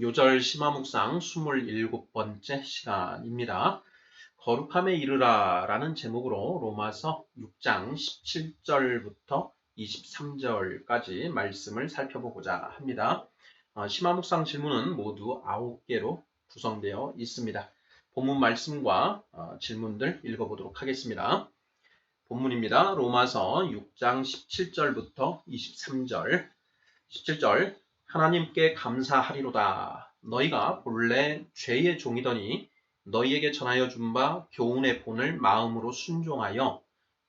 요절 심화묵상 27번째 시간입니다. 거룩함에 이르라 라는 제목으로 로마서 6장 17절부터 23절까지 말씀을 살펴보고자 합니다. 심화묵상 질문은 모두 9개로 구성되어 있습니다. 본문 말씀과 질문들 읽어보도록 하겠습니다. 본문입니다. 로마서 6장 17절부터 23절. 17절 하나님께 감사하리로다. 너희가 본래 죄의 종이더니 너희에게 전하여 준 바 교훈의 본을 마음으로 순종하여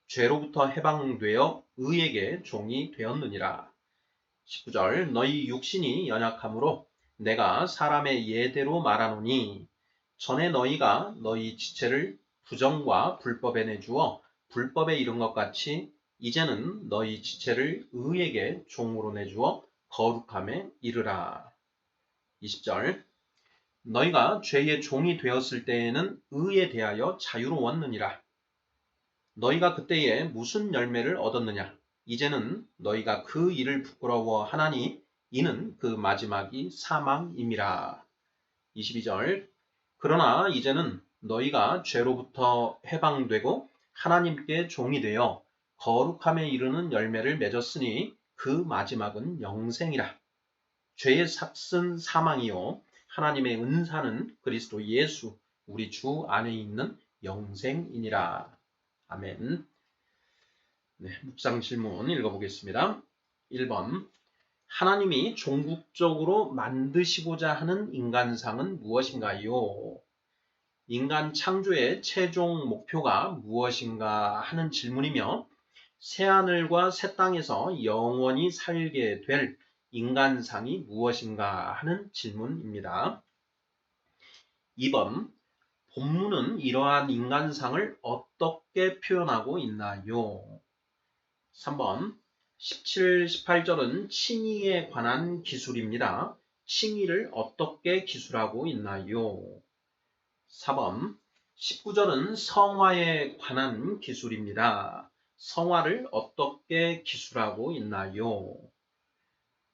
죄로부터 해방되어 의에게 종이 되었느니라. 19절 너희 육신이 연약함으로 내가 사람의 예대로 말하노니 전에 너희가 너희 지체를 부정과 불법에 내주어 불법에 이른 것 같이 이제는 너희 지체를 의에게 종으로 내주어 거룩함에 이르라. 20절 너희가 죄의 종이 되었을 때에는 의에 대하여 자유로웠느니라. 너희가 그때에 무슨 열매를 얻었느냐? 이제는 너희가 그 일을 부끄러워하나니 이는 그 마지막이 사망임이라. 22절 그러나 이제는 너희가 죄로부터 해방되고 하나님께 종이 되어 거룩함에 이르는 열매를 맺었으니 그 마지막은 영생이라. 죄의 삭은 사망이요 하나님의 은사는 그리스도 예수 우리 주 안에 있는 영생이니라. 아멘. 네, 묵상 질문 읽어보겠습니다. 1번 하나님이 종국적으로 만드시고자 하는 인간상은 무엇인가요? 인간 창조의 최종 목표가 무엇인가 하는 질문이며 새하늘과 새 땅에서 영원히 살게 될 인간상이 무엇인가 하는 질문입니다. 2번 본문은 이러한 인간상을 어떻게 표현하고 있나요? 3번 17, 18절은 칭의에 관한 기술입니다. 칭의를 어떻게 기술하고 있나요? 4번 19절은 성화에 관한 기술입니다. 성화를 어떻게 기술하고 있나요?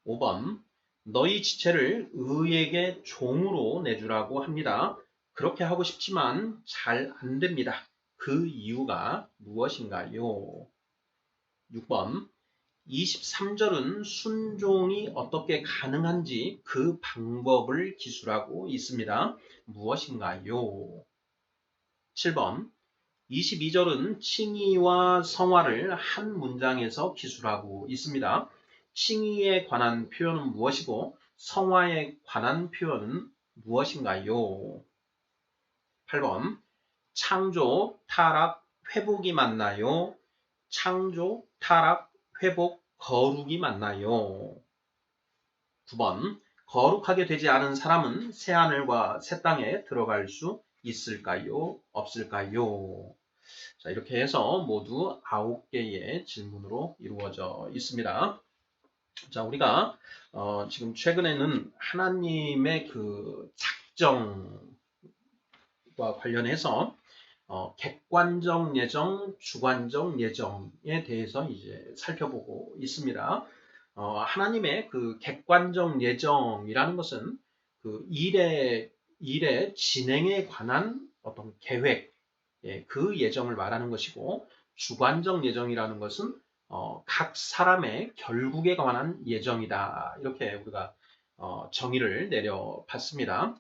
5번 너희 지체를 의에게 종으로 내주라고 합니다. 그렇게 하고 싶지만 잘 안 됩니다. 그 이유가 무엇인가요? 6번 23절은 순종이 어떻게 가능한지 그 방법을 기술하고 있습니다. 무엇인가요? 7번 22절은 칭의와 성화를 한 문장에서 기술하고 있습니다. 칭의에 관한 표현은 무엇이고 성화에 관한 표현은 무엇인가요? 8번 창조, 타락, 회복이 맞나요? 창조, 타락, 회복, 거룩이 맞나요? 9번 거룩하게 되지 않은 사람은 새하늘과 새 땅에 들어갈 수 있을까요? 없을까요? 자, 이렇게 해서 모두 9개의 질문으로 이루어져 있습니다. 자, 우리가 지금 최근에는 하나님의 그 작정과 관련해서 객관적 예정, 주관적 예정에 대해서 이제 살펴보고 있습니다. 하나님의 그 객관적 예정이라는 것은 그 일의 진행에 관한 어떤 계획, 그 예정을 말하는 것이고, 주관적 예정이라는 것은 각 사람의 결국에 관한 예정이다. 이렇게 우리가 정의를 내려봤습니다.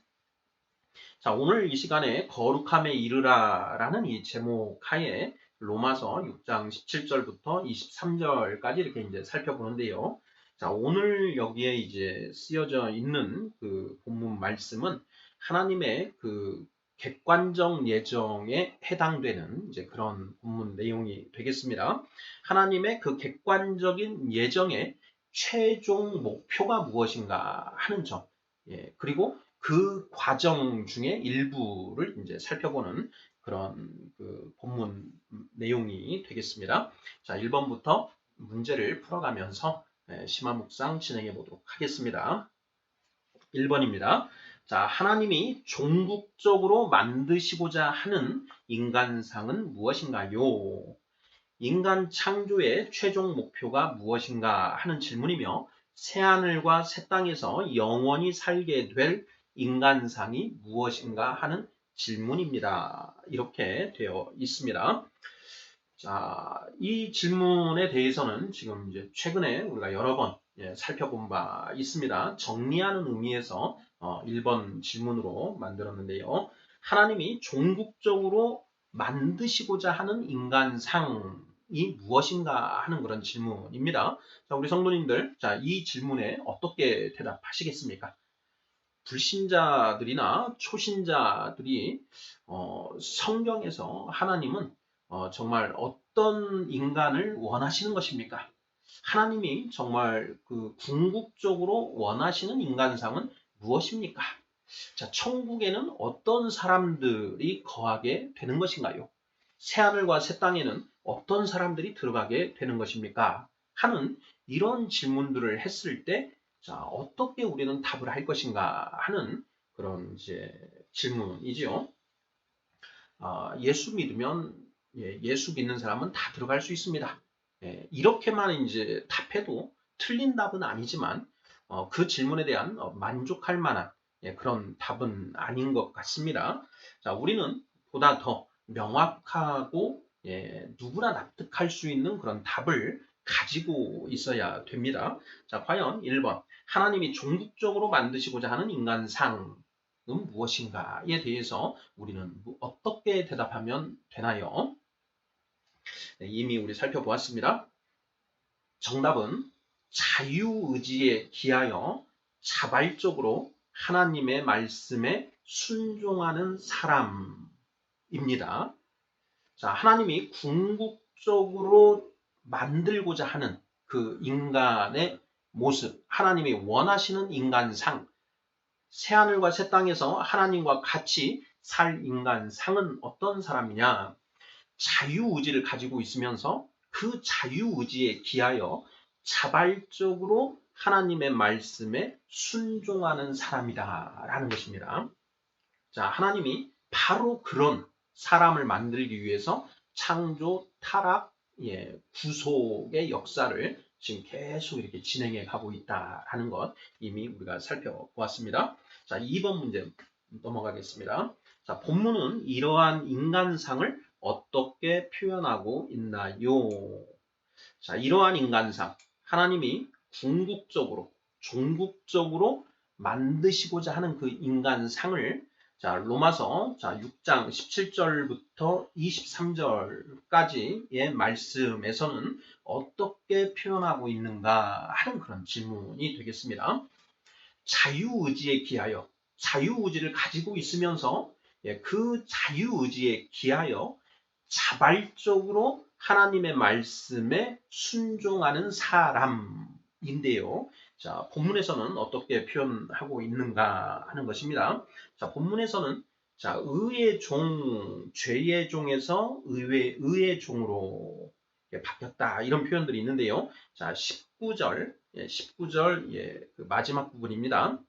자, 오늘 이 시간에 거룩함에 이르라 라는 이 제목 하에 로마서 6장 17절부터 23절까지 이렇게 이제 살펴보는데요. 자, 오늘 여기에 이제 쓰여져 있는 그 본문 말씀은 하나님의 그 객관적 예정에 해당되는 이제 그런 본문 내용이 되겠습니다. 하나님의 그 객관적인 예정의 최종 목표가 무엇인가 하는 점, 그리고 그 과정 중에 일부를 이제 살펴보는 그런 그 본문 내용이 되겠습니다. 자, 1번부터 문제를 풀어가면서 심화 묵상 진행해 보도록 하겠습니다. 1번입니다. 자, 하나님이 종국적으로 만드시고자 하는 인간상은 무엇인가요? 인간 창조의 최종 목표가 무엇인가 하는 질문이며 새하늘과 새 땅에서 영원히 살게 될 인간상이 무엇인가 하는 질문입니다. 이렇게 되어 있습니다. 자, 이 질문에 대해서는 지금 이제 최근에 우리가 여러 번 살펴본 바 있습니다. 정리하는 의미에서 1번 질문으로 만들었는데요. 하나님이 종국적으로 만드시고자 하는 인간상이 무엇인가 하는 그런 질문입니다. 자, 우리 성도님들, 자, 이 질문에 어떻게 대답하시겠습니까? 불신자들이나 초신자들이 성경에서 하나님은 정말 어떤 인간을 원하시는 것입니까? 하나님이 정말 그 궁극적으로 원하시는 인간상은 무엇입니까? 자, 천국에는 어떤 사람들이 거하게 되는 것인가요? 새하늘과 새 땅에는 어떤 사람들이 들어가게 되는 것입니까? 하는 이런 질문들을 했을 때, 자, 어떻게 우리는 답을 할 것인가 하는 그런 이제 질문이지요. 예수 믿으면 예수 믿는 사람은 다 들어갈 수 있습니다. 이렇게만 이제 답해도 틀린 답은 아니지만 그 질문에 대한 만족할 만한 그런 답은 아닌 것 같습니다. 자, 우리는 보다 더 명확하고 누구나 납득할 수 있는 그런 답을 가지고 있어야 됩니다. 자, 과연 1번 하나님이 종국적으로 만드시고자 하는 인간상 무엇인가에 대해서 우리는 어떻게 대답하면 되나요? 이미 우리 살펴보았습니다. 정답은 자유의지에 기하여 자발적으로 하나님의 말씀에 순종하는 사람입니다. 자, 하나님이 궁극적으로 만들고자 하는 그 인간의 모습, 하나님이 원하시는 인간상, 새하늘과 새 땅에서 하나님과 같이 살 인간상은 어떤 사람이냐? 자유의지를 가지고 있으면서 그 자유의지에 기하여 자발적으로 하나님의 말씀에 순종하는 사람이다라는 것입니다. 자, 하나님이 바로 그런 사람을 만들기 위해서 창조, 타락, 구속의 역사를 지금 계속 이렇게 진행해 가고 있다라는 것 이미 우리가 살펴보았습니다. 자, 2번 문제 넘어가겠습니다. 자, 본문은 이러한 인간상을 어떻게 표현하고 있나요? 자, 이러한 인간상, 하나님이 궁극적으로, 종국적으로 만드시고자 하는 그 인간상을 자, 로마서 6장 17절부터 23절까지의 말씀에서는 어떻게 표현하고 있는가 하는 그런 질문이 되겠습니다. 자유의지에 기하여, 자유의지를 가지고 있으면서 그 자유의지에 기하여 자발적으로 하나님의 말씀에 순종하는 사람인데요. 자, 본문에서는 어떻게 표현하고 있는가 하는 것입니다. 자, 본문에서는 자, 의의 종, 죄의 종에서 의의 종으로 바뀌었다. 이런 표현들이 있는데요. 자, 19절, 19절, 그 마지막 부분입니다.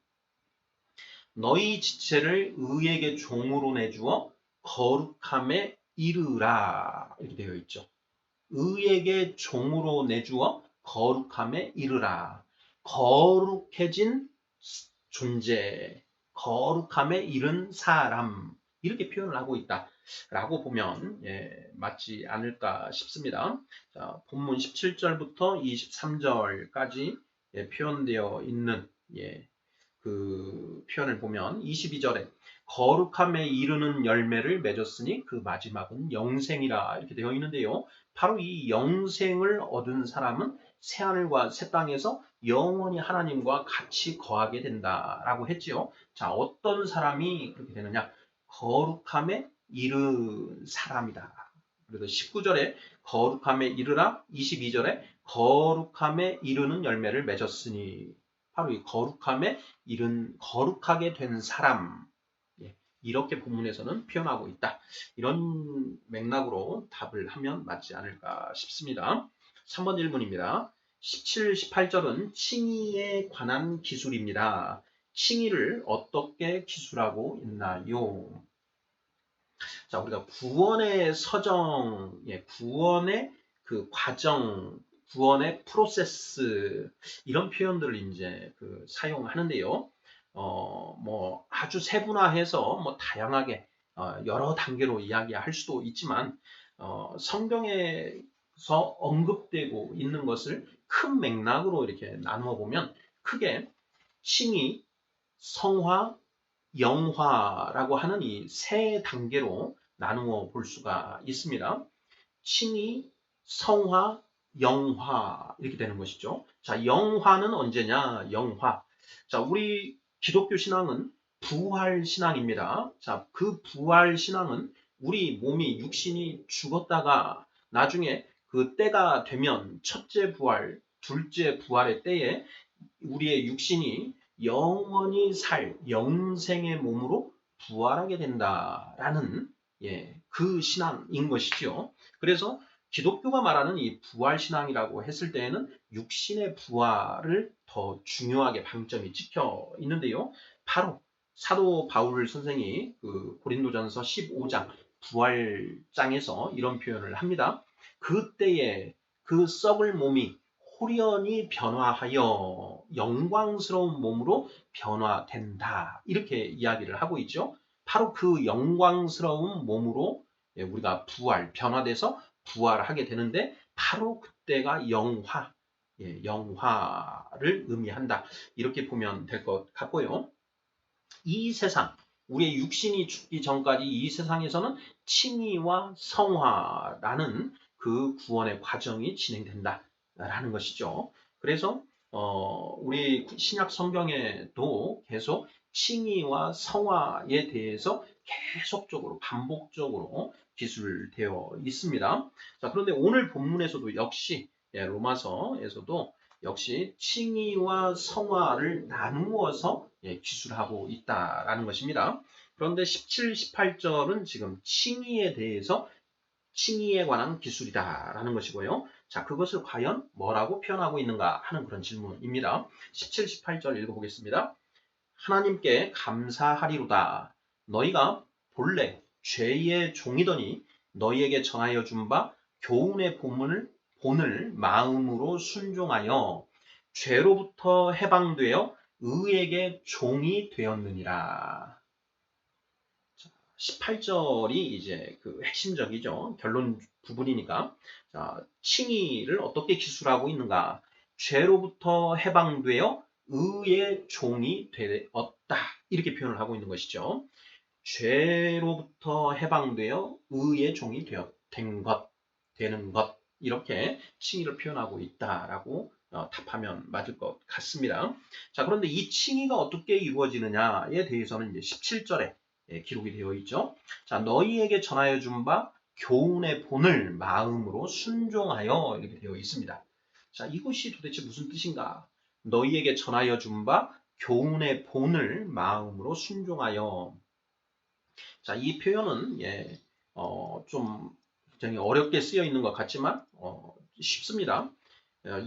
너희 지체를 의에게 종으로 내주어 거룩함에 이르라. 이렇게 되어 있죠. 의에게 종으로 내주어 거룩함에 이르라. 거룩해진 존재, 거룩함에 이른 사람 이렇게 표현을 하고 있다라고 보면 맞지 않을까 싶습니다. 자, 본문 17절부터 23절까지 표현되어 있는 그 표현을 보면 22절에 거룩함에 이르는 열매를 맺었으니 그 마지막은 영생이라 이렇게 되어 있는데요. 바로 이 영생을 얻은 사람은 새하늘과 새 땅에서 영원히 하나님과 같이 거하게 된다라고 했지요. 자, 어떤 사람이 그렇게 되느냐? 거룩함에 이른 사람이다. 그래서 19절에 거룩함에 이르라, 22절에 거룩함에 이르는 열매를 맺었으니 바로 이 거룩함에 이른 거룩하게 된 사람 이렇게 본문에서는 표현하고 있다. 이런 맥락으로 답을 하면 맞지 않을까 싶습니다. 3번 질문입니다. 17, 18절은 칭의에 관한 기술입니다. 칭의를 어떻게 기술하고 있나요? 자, 우리가 구원의 서정, 구원의 그 과정, 구원의 프로세스 이런 표현들을 이제 사용하는데요. 뭐 아주 세분화해서 뭐 다양하게 여러 단계로 이야기할 수도 있지만 성경에서 언급되고 있는 것을 큰 맥락으로 이렇게 나누어 보면 크게 칭의, 성화, 영화라고 하는 이 세 단계로 나누어 볼 수가 있습니다. 칭의, 성화, 영화 이렇게 되는 것이죠. 자, 영화는 언제냐? 영화. 자, 우리 기독교 신앙은 부활 신앙입니다. 자, 그 부활 신앙은 우리 몸이 육신이 죽었다가 나중에 그 때가 되면 첫째 부활, 둘째 부활의 때에 우리의 육신이 영원히 살 영생의 몸으로 부활하게 된다라는 그 신앙인 것이죠. 그래서 기독교가 말하는 이 부활 신앙이라고 했을 때에는 육신의 부활을 더 중요하게 방점이 찍혀 있는데요. 바로 사도 바울 선생이 고린도전서 15장 부활장에서 이런 표현을 합니다. 그때에 그 썩을 몸이 호련히 변화하여 영광스러운 몸으로 변화된다. 이렇게 이야기를 하고 있죠. 바로 그 영광스러운 몸으로 우리가 변화돼서 부활하게 되는데 바로 그때가 영화, 영화를 의미한다. 이렇게 보면 될 것 같고요. 이 세상, 우리의 육신이 죽기 전까지 이 세상에서는 칭의와 성화라는 그 구원의 과정이 진행된다라는 것이죠. 그래서 우리 신약 성경에도 계속 칭의와 성화에 대해서 계속적으로 반복적으로 기술되어 있습니다. 자, 그런데 오늘 본문에서도 역시 로마서에서도 역시 칭의와 성화를 나누어서 기술하고 있다라는 것입니다. 그런데 17, 18절은 지금 칭의에 관한 기술이다라는 것이고요. 자, 그것을 과연 뭐라고 표현하고 있는가 하는 그런 질문입니다. 17, 18절 읽어보겠습니다. 하나님께 감사하리로다. 너희가 본래 죄의 종이더니 너희에게 전하여 준 바 교훈의 본을 마음으로 순종하여 죄로부터 해방되어 의에게 종이 되었느니라. 18절이 이제 핵심적이죠. 결론 부분이니까. 자, 칭의를 어떻게 기술하고 있는가? 죄로부터 해방되어 의의 종이 되었다. 이렇게 표현을 하고 있는 것이죠. 죄로부터 해방되어 의의 종이 되는 것. 이렇게 칭의를 표현하고 있다라고 답하면 맞을 것 같습니다. 자, 그런데 이 칭의가 어떻게 이루어지느냐에 대해서는 이제 17절에 기록이 되어 있죠. 자, 너희에게 전하여 준 바 교훈의 본을 마음으로 순종하여 이렇게 되어 있습니다. 자, 이것이 도대체 무슨 뜻인가? 너희에게 전하여 준 바 교훈의 본을 마음으로 순종하여. 자, 이 표현은 좀 굉장히 어렵게 쓰여 있는 것 같지만 쉽습니다.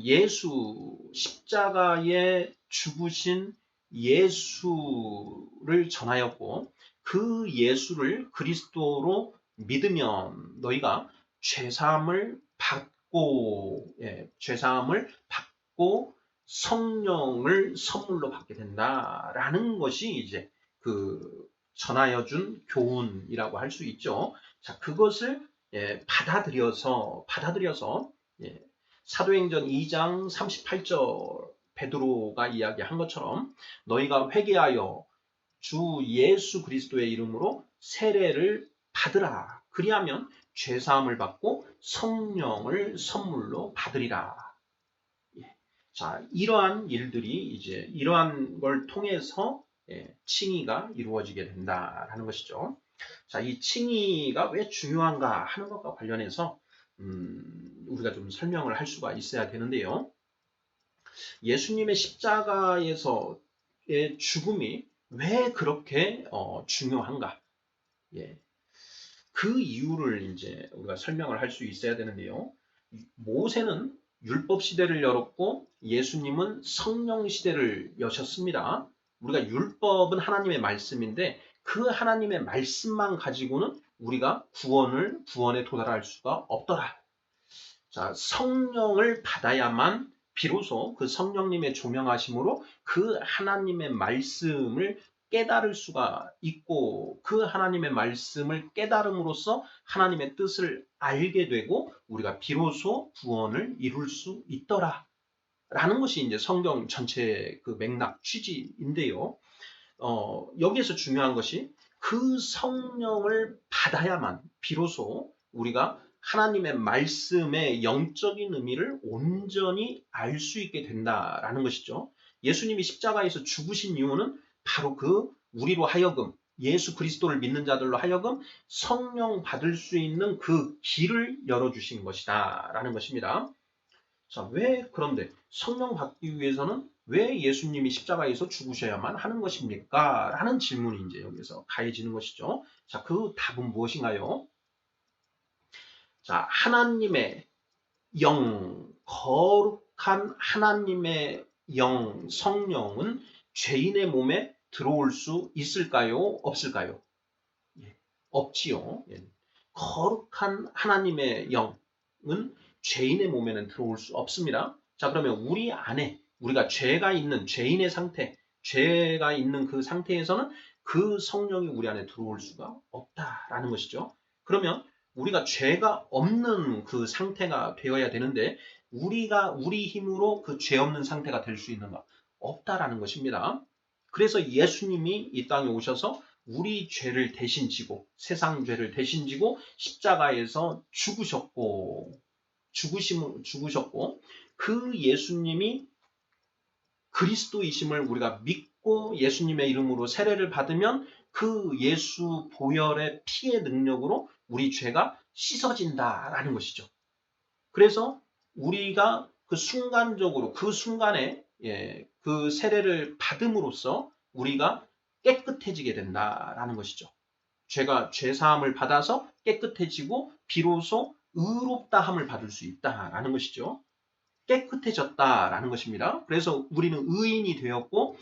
예수 십자가에 죽으신 예수를 전하였고 그 예수를 그리스도로 믿으면 너희가 죄사함을 받고 성령을 선물로 받게 된다라는 것이 이제 전하여 준 교훈이라고 할 수 있죠. 자, 그것을 받아들여서 사도행전 2장 38절 베드로가 이야기한 것처럼 너희가 회개하여 주 예수 그리스도의 이름으로 세례를 받으라. 그리하면 죄사함을 받고 성령을 선물로 받으리라. 자, 이러한 일들이 이제 이러한 걸 통해서 칭의가 이루어지게 된다라는 것이죠. 자, 이 칭의가 왜 중요한가 하는 것과 관련해서 우리가 좀 설명을 할 수가 있어야 되는데요. 예수님의 십자가에서의 죽음이 왜 그렇게 중요한가? 그 이유를 이제 우리가 설명을 할 수 있어야 되는데요. 모세는 율법 시대를 열었고 예수님은 성령 시대를 여셨습니다. 우리가 율법은 하나님의 말씀인데 그 하나님의 말씀만 가지고는 우리가 구원에 도달할 수가 없더라. 자, 성령을 받아야만 비로소 그 성령님의 조명하심으로 그 하나님의 말씀을 깨달을 수가 있고 그 하나님의 말씀을 깨달음으로써 하나님의 뜻을 알게 되고 우리가 비로소 구원을 이룰 수 있더라. 라는 것이 이제 성경 전체 그 맥락 취지인데요. 여기에서 중요한 것이 그 성령을 받아야만 비로소 우리가 하나님의 말씀의 영적인 의미를 온전히 알 수 있게 된다라는 것이죠. 예수님이 십자가에서 죽으신 이유는 바로 그 우리로 하여금 예수 그리스도를 믿는 자들로 하여금 성령 받을 수 있는 그 길을 열어주신 것이다 라는 것입니다. 자, 그런데 성령 받기 위해서는 왜 예수님이 십자가에서 죽으셔야만 하는 것입니까? 라는 질문이 이제 여기서 가해지는 것이죠. 자, 그 답은 무엇인가요? 자, 하나님의 영, 거룩한 하나님의 영, 성령은 죄인의 몸에 들어올 수 있을까요? 없을까요? 예, 없지요. 예. 거룩한 하나님의 영은 죄인의 몸에는 들어올 수 없습니다. 자, 그러면 우리 안에 우리가 죄가 있는 죄인의 상태, 죄가 있는 그 상태에서는 그 성령이 우리 안에 들어올 수가 없다라는 것이죠. 그러면 우리가 죄가 없는 그 상태가 되어야 되는데 우리가 우리 힘으로 그 죄 없는 상태가 될 수 있는가? 없다라는 것입니다. 그래서 예수님이 이 땅에 오셔서 우리 죄를 대신 지고 세상 죄를 대신 지고 십자가에서 죽으셨고 그 예수님이 그리스도이심을 우리가 믿고 예수님의 이름으로 세례를 받으면 그 예수 보혈의 피의 능력으로 우리 죄가 씻어진다라는 것이죠. 그래서 우리가 그 순간적으로 그 순간에 그 세례를 받음으로써 우리가 깨끗해지게 된다라는 것이죠. 죄 사함을 받아서 깨끗해지고 비로소 의롭다함을 받을 수 있다라는 것이죠. 깨끗해졌다라는 것입니다. 그래서 우리는 의인이 되었고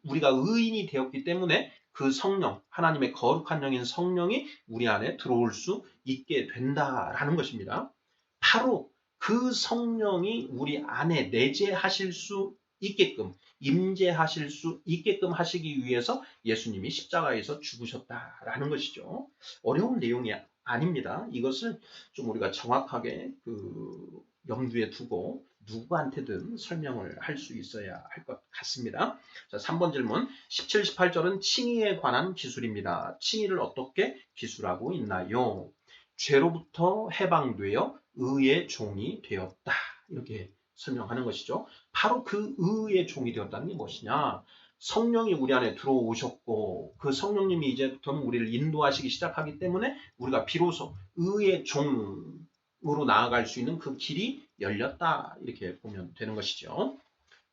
우리가 의인이 되었기 때문에 그 성령, 하나님의 거룩한 영인 성령이 우리 안에 들어올 수 있게 된다라는 것입니다. 바로 그 성령이 우리 안에 내재하실 수 있게끔 임재하실 수 있게끔 하시기 위해서 예수님이 십자가에서 죽으셨다라는 것이죠. 어려운 내용이 아닙니다. 이것을 좀 우리가 정확하게 염두에 두고 누구한테든 설명을 할 수 있어야 할 것 같습니다. 자, 3번 질문. 17, 18절은 칭의에 관한 기술입니다. 칭의를 어떻게 기술하고 있나요? 죄로부터 해방되어 의의 종이 되었다. 이렇게 설명하는 것이죠. 바로 그 의의 종이 되었다는 게 무엇이냐? 성령이 우리 안에 들어오셨고 그 성령님이 이제부터는 우리를 인도하시기 시작하기 때문에 우리가 비로소 의의 종으로 나아갈 수 있는 그 길이 열렸다. 이렇게 보면 되는 것이죠.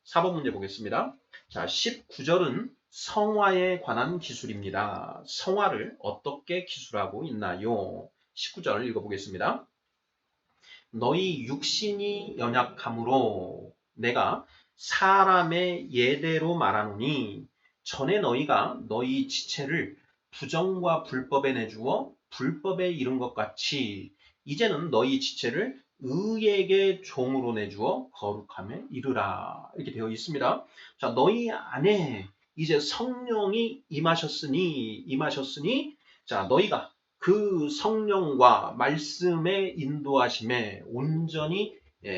4번 문제 보겠습니다. 자, 19절은 성화에 관한 기술입니다. 성화를 어떻게 기술하고 있나요? 19절 읽어보겠습니다. 너희 육신이 연약함으로 내가 사람의 예대로 말하노니 전에 너희가 너희 지체를 부정과 불법에 내주어 불법에 이른 것 같이 이제는 너희 지체를 의에게 종으로 내주어 거룩함에 이르라. 이렇게 되어 있습니다. 자, 너희 안에 이제 성령이 임하셨으니 자, 너희가 그 성령과 말씀의 인도하심에 온전히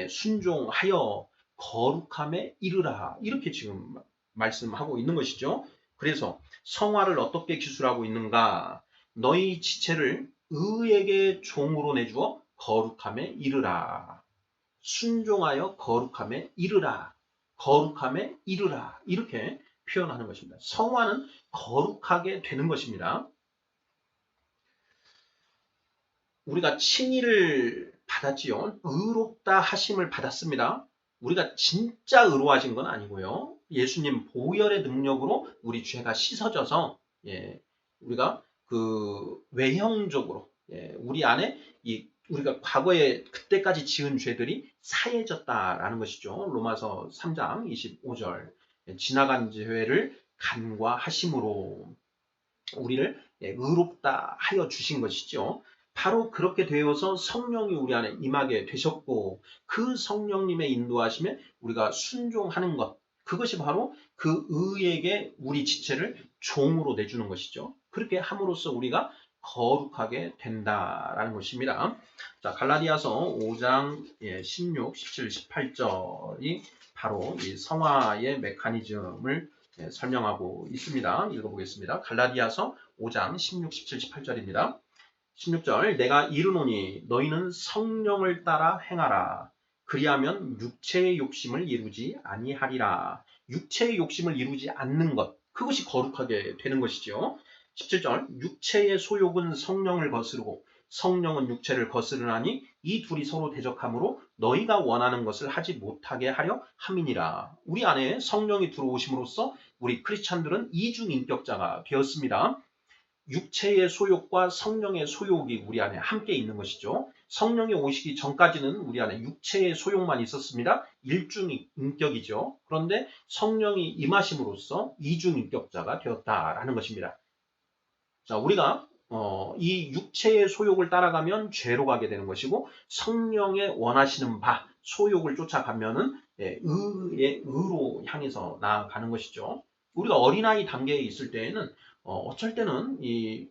순종하여 거룩함에 이르라. 이렇게 지금 말씀하고 있는 것이죠. 그래서 성화를 어떻게 기술하고 있는가? 너희 지체를 의에게 종으로 내주어 거룩함에 이르라. 순종하여 거룩함에 이르라. 거룩함에 이르라. 이렇게 표현하는 것입니다. 성화는 거룩하게 되는 것입니다. 우리가 칭의를 받았지요. 의롭다 하심을 받았습니다. 우리가 진짜 의로워진 건 아니고요. 예수님 보혈의 능력으로 우리 죄가 씻어져서 우리가 그 외형적으로 우리 안에 우리가 과거에 그때까지 지은 죄들이 사해졌다라는 것이죠. 로마서 3장 25절 지나간 죄를 간과하심으로 우리를 의롭다 하여 주신 것이죠. 바로 그렇게 되어서 성령이 우리 안에 임하게 되셨고 그 성령님의 인도하심에 우리가 순종하는 것, 그것이 바로 그 의에게 우리 지체를 종으로 내주는 것이죠. 그렇게 함으로써 우리가 거룩하게 된다라는 것입니다. 자, 갈라디아서 5장 16, 17, 18절이 바로 이 성화의 메커니즘을 설명하고 있습니다. 읽어보겠습니다. 갈라디아서 5장 16, 17, 18절입니다. 16절 내가 이르노니 너희는 성령을 따라 행하라. 그리하면 육체의 욕심을 이루지 아니하리라. 육체의 욕심을 이루지 않는 것, 그것이 거룩하게 되는 것이죠. 17절 육체의 소욕은 성령을 거스르고 성령은 육체를 거스르나니 이 둘이 서로 대적하므로 너희가 원하는 것을 하지 못하게 하려 함이니라. 우리 안에 성령이 들어오심으로써 우리 크리스찬들은 이중인격자가 되었습니다. 육체의 소욕과 성령의 소욕이 우리 안에 함께 있는 것이죠. 성령이 오시기 전까지는 우리 안에 육체의 소욕만 있었습니다. 일중인격이죠. 그런데 성령이 임하심으로써 이중인격자가 되었다라는 것입니다. 자, 우리가 이 육체의 소욕을 따라가면 죄로 가게 되는 것이고 성령의 원하시는 바, 소욕을 쫓아가면은 의로 향해서 나아가는 것이죠. 우리가 어린아이 단계에 있을 때에는 어쩔 때는 이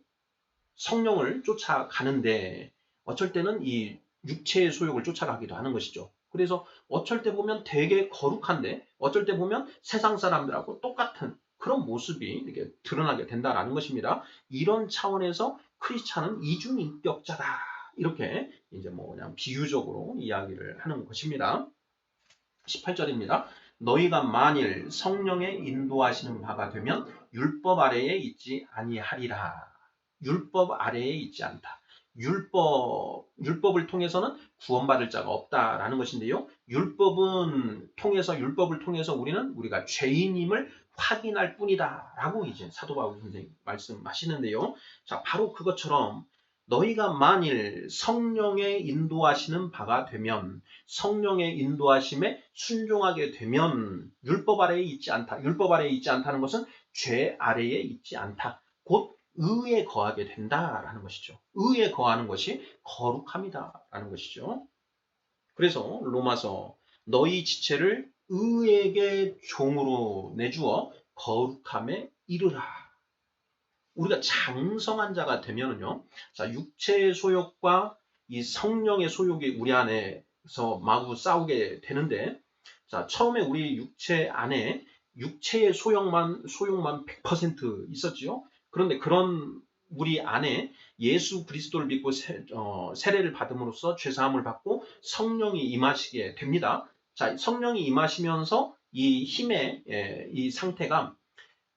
성령을 쫓아가는데 어쩔 때는 이 육체의 소욕을 쫓아가기도 하는 것이죠. 그래서 어쩔 때 보면 되게 거룩한데 어쩔 때 보면 세상 사람들하고 똑같은 그런 모습이 이렇게 드러나게 된다는 것입니다. 이런 차원에서 크리스찬은 이중인격자다. 이렇게 이제 뭐 그냥 비유적으로 이야기를 하는 것입니다. 18절입니다. 너희가 만일 성령의 인도하시는 바가 되면 율법 아래에 있지 아니하리라. 율법 아래에 있지 않다. 율법을 통해서는 구원받을 자가 없다라는 것인데요. 율법을 통해서 우리가 죄인임을 확인할 뿐이다라고 이제 사도 바울 선생님 말씀하시는데요. 자, 바로 그것처럼 너희가 만일 성령의 인도하시는 바가 되면 성령의 인도하심에 순종하게 되면 율법 아래에 있지 않다. 율법 아래에 있지 않다는 것은 죄 아래에 있지 않다. 곧 의에 거하게 된다라는 것이죠. 의에 거하는 것이 거룩함이다라는 것이죠. 그래서 로마서 너희 지체를 의에게 종으로 내주어 거룩함에 이르라. 우리가 장성한 자가 되면은요, 자, 육체의 소욕과 이 성령의 소욕이 우리 안에서 마구 싸우게 되는데, 자, 처음에 우리 육체 안에 육체의 소욕만 100% 있었지요. 그런데 그런 우리 안에 예수 그리스도를 믿고 세례를 받음으로써 죄사함을 받고 성령이 임하시게 됩니다. 자, 성령이 임하시면서 이 힘의 이 상태가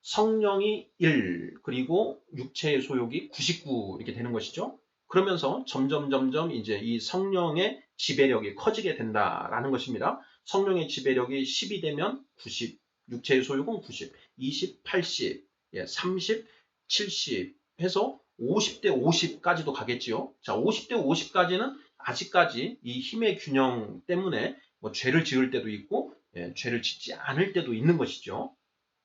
성령이 1, 그리고 육체의 소욕이 99 이렇게 되는 것이죠. 그러면서 점점 이제 이 성령의 지배력이 커지게 된다라는 것입니다. 성령의 지배력이 10이 되면 90, 육체의 소욕은 90, 20, 80, 30, 70 해서 50대 50까지도 가겠지요. 자, 50대 50까지는 아직까지 이 힘의 균형 때문에 뭐 죄를 지을 때도 있고 죄를 짓지 않을 때도 있는 것이죠.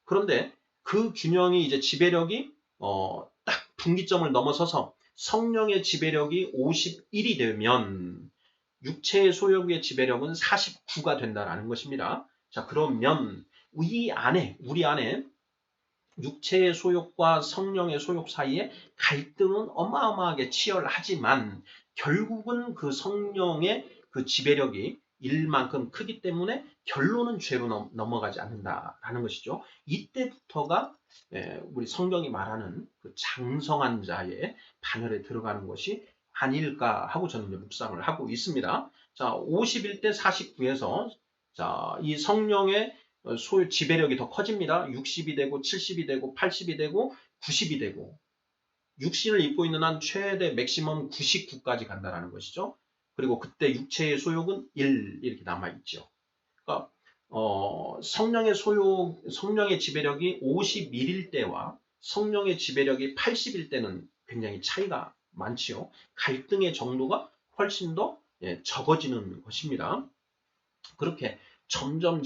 그런데 그 균형이 이제 지배력이 딱 분기점을 넘어서서 성령의 지배력이 51이 되면 육체의 소욕의 지배력은 49가 된다는 것입니다. 자, 그러면 우리 안에 육체의 소욕과 성령의 소욕 사이에 갈등은 어마어마하게 치열하지만 결국은 그 성령의 그 지배력이 일만큼 크기 때문에 결론은 죄로 넘어가지 않는다라는 것이죠. 이때부터가 우리 성경이 말하는 그 장성한 자의 반열에 들어가는 것이 아닐까 하고 저는 이제 묵상을 하고 있습니다. 자, 51대 49에서 자, 이 성령의 지배력이 더 커집니다. 60이 되고 70이 되고 80이 되고 90이 되고 육신을 입고 있는 한 최대 맥시멈 99까지 간다는 것이죠. 그리고 그때 육체의 소욕은 1 이렇게 남아있죠. 그러니까 성령의 지배력이 51일 때와 성령의 지배력이 80일 때는 굉장히 차이가 많지요. 갈등의 정도가 훨씬 더 적어지는 것입니다. 그렇게 점점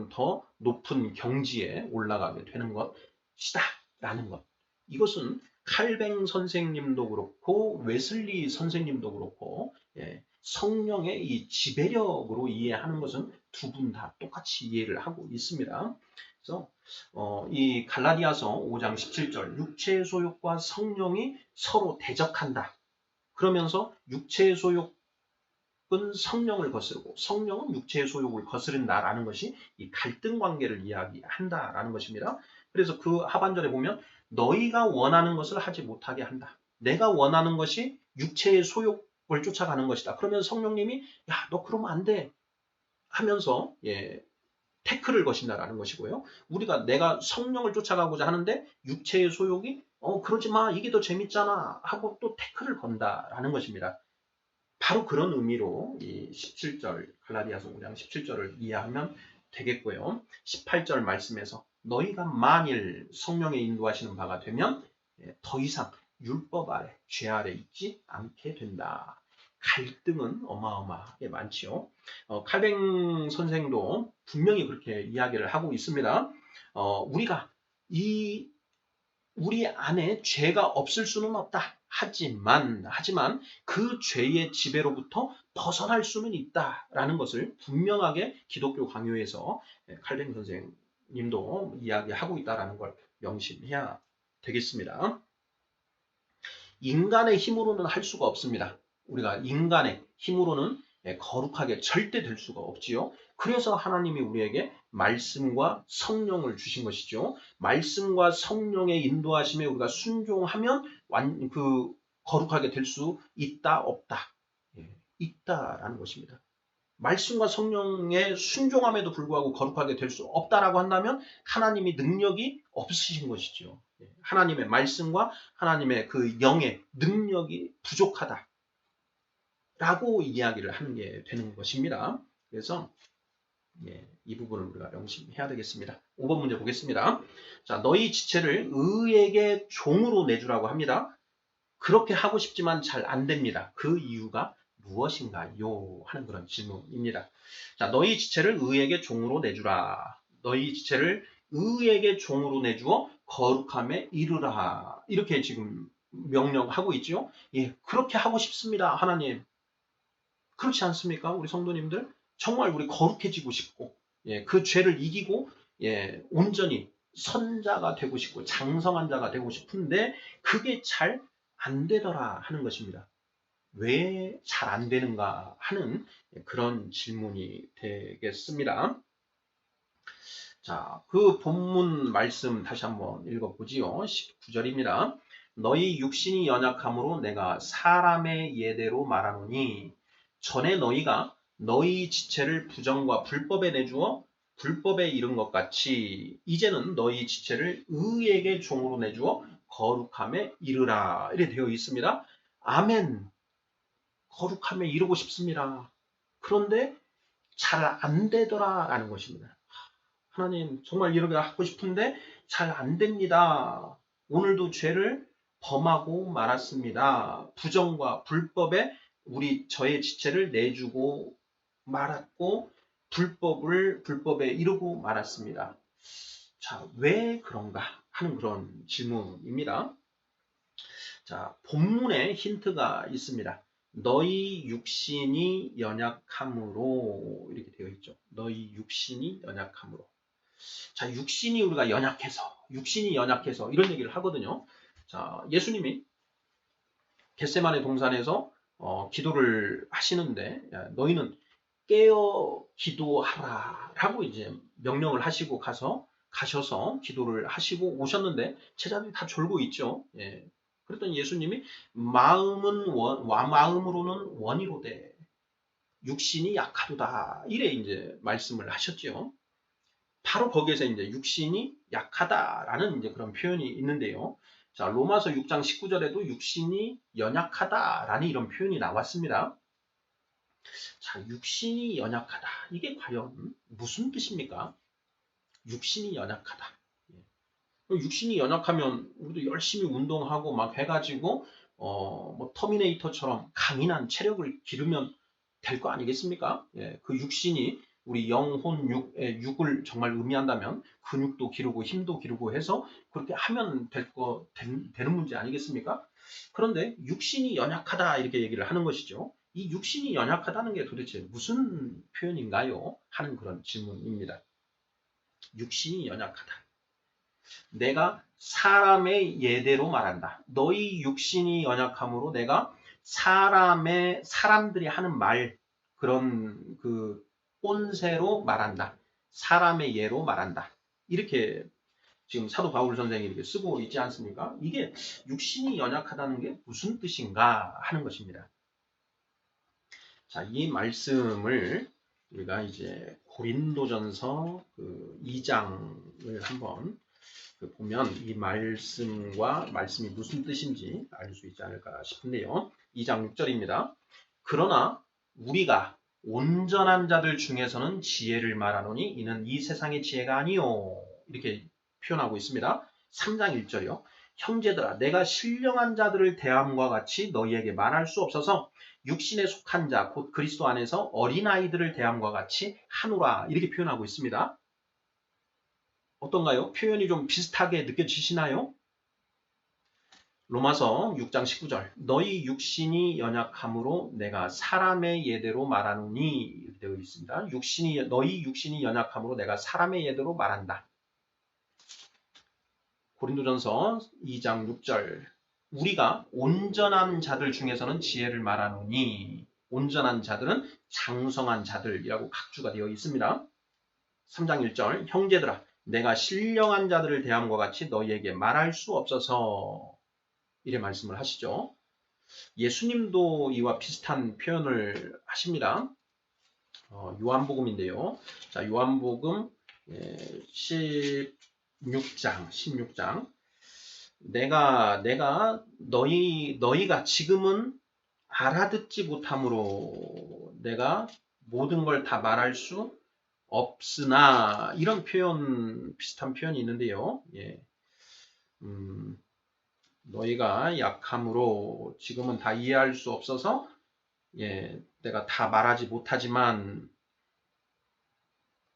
더 높은 경지에 올라가게 되는 것이다 라는 것. 이것은 칼뱅 선생님도 그렇고 웨슬리 선생님도 그렇고 성령의 이 지배력으로 이해하는 것은 두 분 다 똑같이 이해를 하고 있습니다. 그래서 이 갈라디아서 5장 17절 육체의 소욕과 성령이 서로 대적한다. 그러면서 육체의 소욕은 성령을 거스르고 성령은 육체의 소욕을 거스른다라는 것이 이 갈등 관계를 이야기한다라는 것입니다. 그래서 그 하반절에 보면 너희가 원하는 것을 하지 못하게 한다. 내가 원하는 것이 육체의 소욕을 쫓아가는 것이다. 그러면 성령님이 야, 너 그러면 안 돼. 하면서 태클을 거신다라는 것이고요. 우리가 내가 성령을 쫓아가고자 하는데 육체의 소욕이 그러지 마. 이게 더 재밌잖아. 하고 또 태클을 건다라는 것입니다. 바로 그런 의미로 이 17절 갈라디아서 5장 17절을 이해하면 되겠고요. 18절 말씀에서 너희가 만일 성령의 인도하시는 바가 되면 더 이상 율법 아래, 죄 아래 있지 않게 된다. 갈등은 어마어마하게 많지요. 칼뱅 선생도 분명히 그렇게 이야기를 하고 있습니다. 우리가 우리 안에 죄가 없을 수는 없다. 하지만 그 죄의 지배로부터 벗어날 수는 있다라는 것을 분명하게 기독교 강요에서 칼뱅 선생님도 이야기하고 있다라는 걸 명심해야 되겠습니다. 인간의 힘으로는 할 수가 없습니다. 우리가 인간의 힘으로는 거룩하게 절대 될 수가 없지요. 그래서 하나님이 우리에게 말씀과 성령을 주신 것이죠. 말씀과 성령의 인도하심에 우리가 순종하면 거룩하게 될 수 있다, 없다. 있다라는 것입니다. 말씀과 성령의 순종함에도 불구하고 거룩하게 될 수 없다라고 한다면 하나님이 능력이 없으신 것이죠. 하나님의 말씀과 하나님의 그 영의 능력이 부족하다. 라고 이야기를 하는 게 되는 것입니다. 그래서 이 부분을 우리가 명심해야 되겠습니다. 5번 문제 보겠습니다. 자, 너희 지체를 의에게 종으로 내주라고 합니다. 그렇게 하고 싶지만 잘 안 됩니다. 그 이유가 무엇인가요? 하는 그런 질문입니다. 자, 너희 지체를 의에게 종으로 내주라. 너희 지체를 의에게 종으로 내주어 거룩함에 이르라. 이렇게 지금 명령하고 있죠. 그렇게 하고 싶습니다. 하나님. 그렇지 않습니까? 우리 성도님들 정말 우리 거룩해지고 싶고 그 죄를 이기고 온전히 선자가 되고 싶고 장성한 자가 되고 싶은데 그게 잘 안 되더라 하는 것입니다. 왜 잘 안 되는가 하는 그런 질문이 되겠습니다. 자, 그 본문 말씀 다시 한번 읽어보지요. 19절입니다. 너희 육신이 연약함으로 내가 사람의 예대로 말하노니 전에 너희가 너희 지체를 부정과 불법에 내주어 불법에 이른 것 같이 이제는 너희 지체를 의에게 종으로 내주어 거룩함에 이르라. 이렇게 되어 있습니다. 아멘. 거룩함에 이르고 싶습니다. 그런데 잘 안 되더라라는 것입니다. 하나님 정말 이렇게 하고 싶은데 잘 안 됩니다. 오늘도 죄를 범하고 말았습니다. 부정과 불법에 저의 지체를 내주고 말았고 불법에 이르고 말았습니다. 자, 왜 그런가 하는 그런 질문입니다. 자, 본문에 힌트가 있습니다. 너희 육신이 연약함으로 이렇게 되어 있죠. 너희 육신이 연약함으로. 자, 육신이 연약해서 이런 얘기를 하거든요. 자, 예수님이 겟세마네 동산에서 기도를 하시는데 너희는 깨어 기도하라 라고 이제 명령을 하시고 가셔서 기도를 하시고 오셨는데 제자들이 다 졸고 있죠. 그랬더니 예수님이 마음으로는 원이로되 육신이 약하도다 이래 이제 말씀을 하셨죠. 바로 거기에서 이제 육신이 약하다라는 이제 그런 표현이 있는데요. 자, 로마서 6장 19절에도 육신이 연약하다라는 이런 표현이 나왔습니다. 자, 육신이 연약하다. 이게 과연 무슨 뜻입니까? 육신이 연약하다. 육신이 연약하면 우리도 열심히 운동하고 막 해가지고 뭐 터미네이터처럼 강인한 체력을 기르면 될 거 아니겠습니까? 그 육신이 우리 영혼 육을 정말 의미한다면 근육도 기르고 힘도 기르고 해서 그렇게 하면 되는 문제 아니겠습니까? 그런데 육신이 연약하다 이렇게 얘기를 하는 것이죠. 이 육신이 연약하다는 게 도대체 무슨 표현인가요? 하는 그런 질문입니다. 육신이 연약하다. 내가 사람의 예대로 말한다. 너희 육신이 연약함으로 내가 사람들이 하는 말, 그런 그 꼰세로 말한다. 사람의 예로 말한다. 이렇게 지금 사도 바울 선생이 이렇게 쓰고 있지 않습니까? 이게 육신이 연약하다는 게 무슨 뜻인가 하는 것입니다. 자, 이 말씀을 우리가 이제 고린도전서 그 2장을 한번 보면 이 말씀과 말씀이 무슨 뜻인지 알 수 있지 않을까 싶은데요. 2장 6절입니다. 그러나 우리가 온전한 자들 중에서는 지혜를 말하노니 이는 이 세상의 지혜가 아니요. 이렇게 표현하고 있습니다. 3장 1절이요. 형제들아 내가 신령한 자들을 대함과 같이 너희에게 말할 수 없어서 육신에 속한 자 곧 그리스도 안에서 어린아이들을 대함과 같이 하노라. 이렇게 표현하고 있습니다. 어떤가요? 표현이 좀 비슷하게 느껴지시나요? 로마서 6장 19절 너희 육신이 연약함으로 내가 사람의 예대로 말하노니 이렇게 되어 있습니다. 너희 육신이 연약함으로 내가 사람의 예대로 말한다. 고린도전서 2장 6절 우리가 온전한 자들 중에서는 지혜를 말하노니 온전한 자들은 장성한 자들이라고 각주가 되어 있습니다. 3장 1절 형제들아 내가 신령한 자들을 대함과 같이 너희에게 말할 수 없어서 이래 말씀을 하시죠. 예수님도 이와 비슷한 표현을 하십니다. 요한복음인데요. 자, 요한복음 16장 내가 너희가 지금은 알아듣지 못함으로 내가 모든 걸 다 말할 수 없으나 이런 비슷한 표현이 있는데요. 예. 너희가 약함으로 지금은 다 이해할 수 없어서 내가 다 말하지 못하지만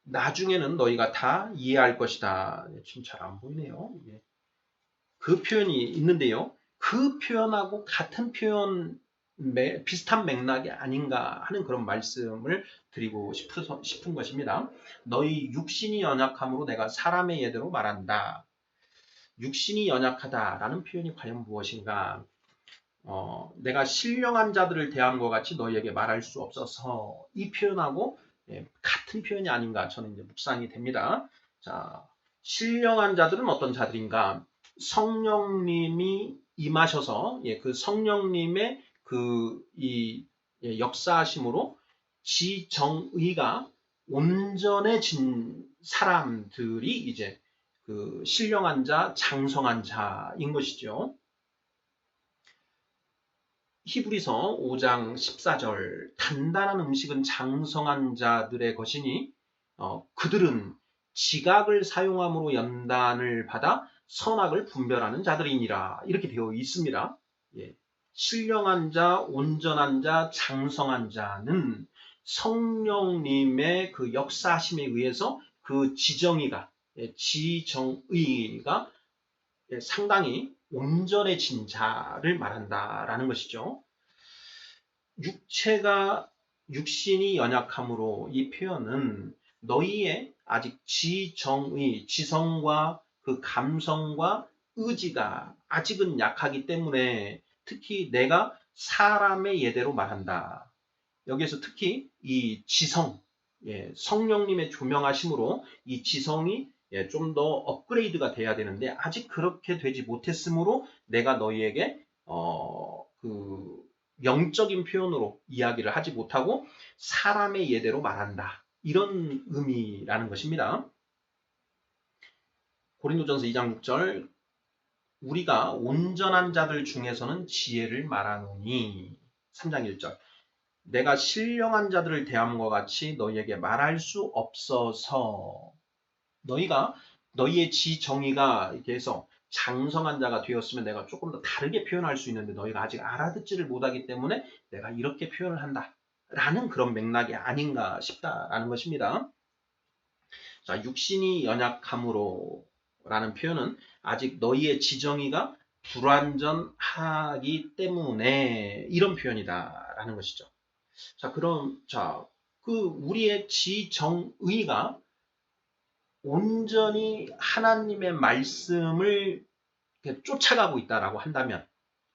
나중에는 너희가 다 이해할 것이다. 지금 잘 안 보이네요. 그 표현이 있는데요. 그 표현하고 같은 표현 비슷한 맥락이 아닌가 하는 그런 말씀을 드리고 싶은 것입니다. 너희 육신이 연약함으로 내가 사람의 예대로 말한다. 육신이 연약하다라는 표현이 과연 무엇인가? 내가 신령한 자들을 대함과 같이 너희에게 말할 수 없어서 이 표현하고 같은 표현이 아닌가 저는 이제 묵상이 됩니다. 자, 신령한 자들은 어떤 자들인가? 성령님이 임하셔서 그 성령님의 이 역사하심으로 지정의가 온전해진 사람들이 이제 그 신령한 자, 장성한 자인 것이죠. 히브리서 5장 14절 단단한 음식은 장성한 자들의 것이니 그들은 지각을 사용함으로 연단을 받아 선악을 분별하는 자들이니라 이렇게 되어 있습니다. 신령한 자, 온전한 자, 장성한 자는 성령님의 그 역사하심에 의해서 그 지정의가 상당히 온전해진 자를 말한다라는 것이죠. 육신이 연약함으로 이 표현은 너희의 아직 지성과 그 감성과 의지가 아직은 약하기 때문에 특히 내가 사람의 예대로 말한다. 여기에서 특히 이 지성, 성령님의 조명하심으로 이 지성이 좀 더 업그레이드가 돼야 되는데 아직 그렇게 되지 못했으므로 내가 너희에게 그 영적인 표현으로 이야기를 하지 못하고 사람의 예대로 말한다. 이런 의미라는 것입니다. 고린도전서 2장 6절 우리가 온전한 자들 중에서는 지혜를 말하노니 3장 1절 내가 신령한 자들을 대함과 같이 너희에게 말할 수 없어서 너희의 지정의가 이렇게 해서 장성한 자가 되었으면 내가 조금 더 다르게 표현할 수 있는데 너희가 아직 알아듣지를 못하기 때문에 내가 이렇게 표현을 한다. 라는 그런 맥락이 아닌가 싶다라는 것입니다. 자, 육신이 연약함으로 라는 표현은 아직 너희의 지정의가 불완전하기 때문에 이런 표현이다라는 것이죠. 자, 그럼, 우리의 지정의가 온전히 하나님의 말씀을 쫓아가고 있다라고 한다면,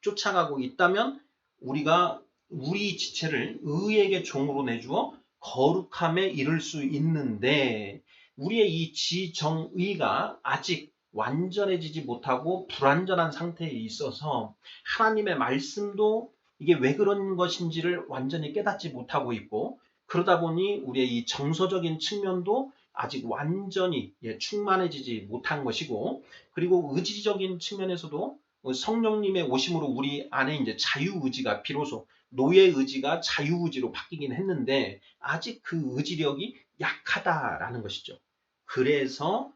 쫓아가고 있다면, 우리가 우리 지체를 의에게 종으로 내주어 거룩함에 이를 수 있는데, 우리의 이 지정의가 아직 완전해지지 못하고 불완전한 상태에 있어서 하나님의 말씀도 이게 왜 그런 것인지를 완전히 깨닫지 못하고 있고, 그러다 보니 우리의 이 정서적인 측면도 아직 완전히 충만해지지 못한 것이고, 그리고 의지적인 측면에서도 성령님의 오심으로 우리 안에 이제 자유의지가 비로소 노예 의지가 자유의지로 바뀌긴 했는데 아직 그 의지력이 약하다라는 것이죠. 그래서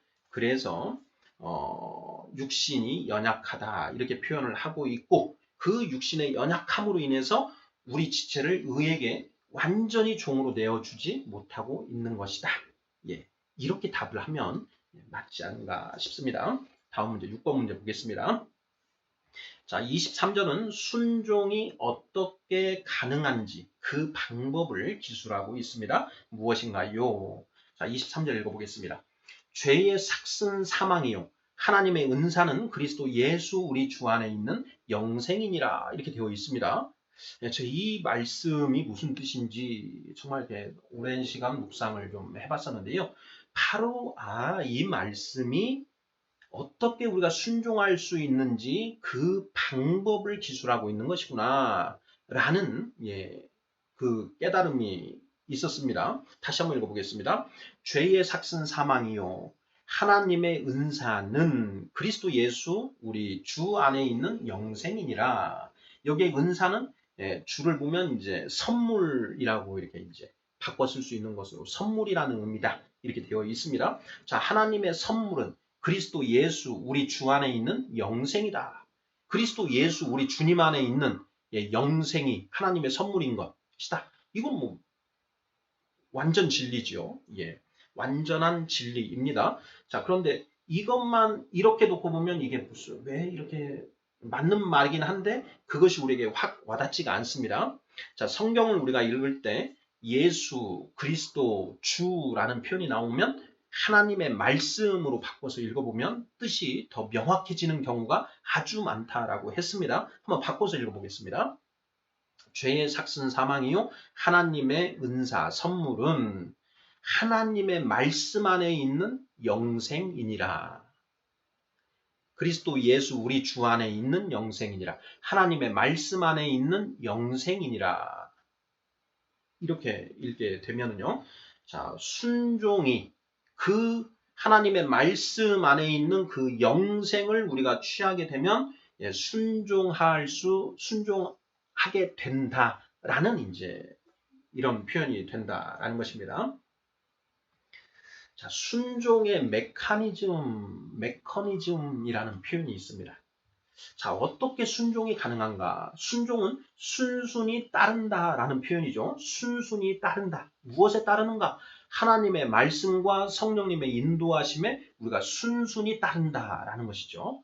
육신이 연약하다 이렇게 표현을 하고 있고, 그 육신의 연약함으로 인해서 우리 지체를 의에게 완전히 종으로 내어주지 못하고 있는 것이다. 예, 이렇게 답을 하면 맞지 않은가 싶습니다. 다음 문제 6번 문제 보겠습니다. 자, 23절은 순종이 어떻게 가능한지 그 방법을 기술하고 있습니다. 무엇인가요? 자, 23절 읽어보겠습니다. 죄의 삭슨 사망이요 하나님의 은사는 그리스도 예수 우리 주 안에 있는 영생이니라 이렇게 되어 있습니다. 이 말씀이 무슨 뜻인지 정말 이렇게 오랜 시간 묵상을 좀 해봤었는데요. 바로 이 말씀이 어떻게 우리가 순종할 수 있는지 그 방법을 기술하고 있는 것이구나 라는 그 깨달음이 있었습니다. 다시 한번 읽어보겠습니다. 죄의 삭슨 사망이요 하나님의 은사는 그리스도 예수 우리 주 안에 있는 영생이니라. 여기에 은사는 주를 보면 이제 선물이라고 이렇게 이제 바꿔 쓸 수 있는 것으로 선물이라는 의미다 이렇게 되어 있습니다. 자, 하나님의 선물은 그리스도 예수 우리 주 안에 있는 영생이다. 그리스도 예수 우리 주님 안에 있는 영생이 하나님의 선물인 것이다. 이건 뭐 완전 진리죠. 완전한 진리입니다. 자, 그런데 이것만 이렇게 놓고 보면 이게 무슨 왜 이렇게 맞는 말이긴 한데 그것이 우리에게 확 와닿지가 않습니다. 자, 성경을 우리가 읽을 때 예수, 그리스도, 주라는 표현이 나오면 하나님의 말씀으로 바꿔서 읽어보면 뜻이 더 명확해지는 경우가 아주 많다라고 했습니다. 한번 바꿔서 읽어보겠습니다. 죄의 삭슨 사망이요 하나님의 은사 선물은 하나님의 말씀 안에 있는 영생이니라. 그리스도 예수 우리 주 안에 있는 영생이니라. 하나님의 말씀 안에 있는 영생이니라. 이렇게 읽게 되면은요. 자, 순종이 그 하나님의 말씀 안에 있는 그 영생을 우리가 취하게 되면 순종하게 된다라는 이제 이런 표현이 된다라는 것입니다. 자, 순종의 메커니즘이라는 표현이 있습니다. 자, 어떻게 순종이 가능한가? 순종은 순순히 따른다라는 표현이죠. 순순히 따른다. 무엇에 따르는가? 하나님의 말씀과 성령님의 인도하심에 우리가 순순히 따른다라는 것이죠.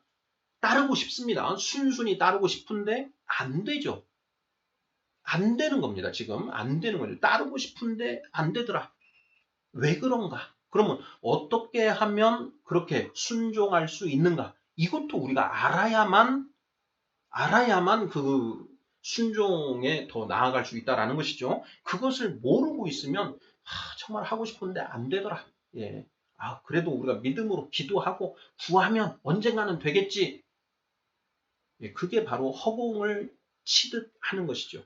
따르고 싶습니다. 순순히 따르고 싶은데 안 되죠. 안 되는 겁니다. 지금 안 되는 거죠. 따르고 싶은데 안 되더라. 왜 그런가? 그러면 어떻게 하면 그렇게 순종할 수 있는가? 이것도 우리가 알아야만 그 순종에 더 나아갈 수 있다라는 것이죠. 그것을 모르고 있으면 정말 하고 싶은데 안 되더라. 그래도 우리가 믿음으로 기도하고 구하면 언젠가는 되겠지. 그게 바로 허공을 치듯 하는 것이죠.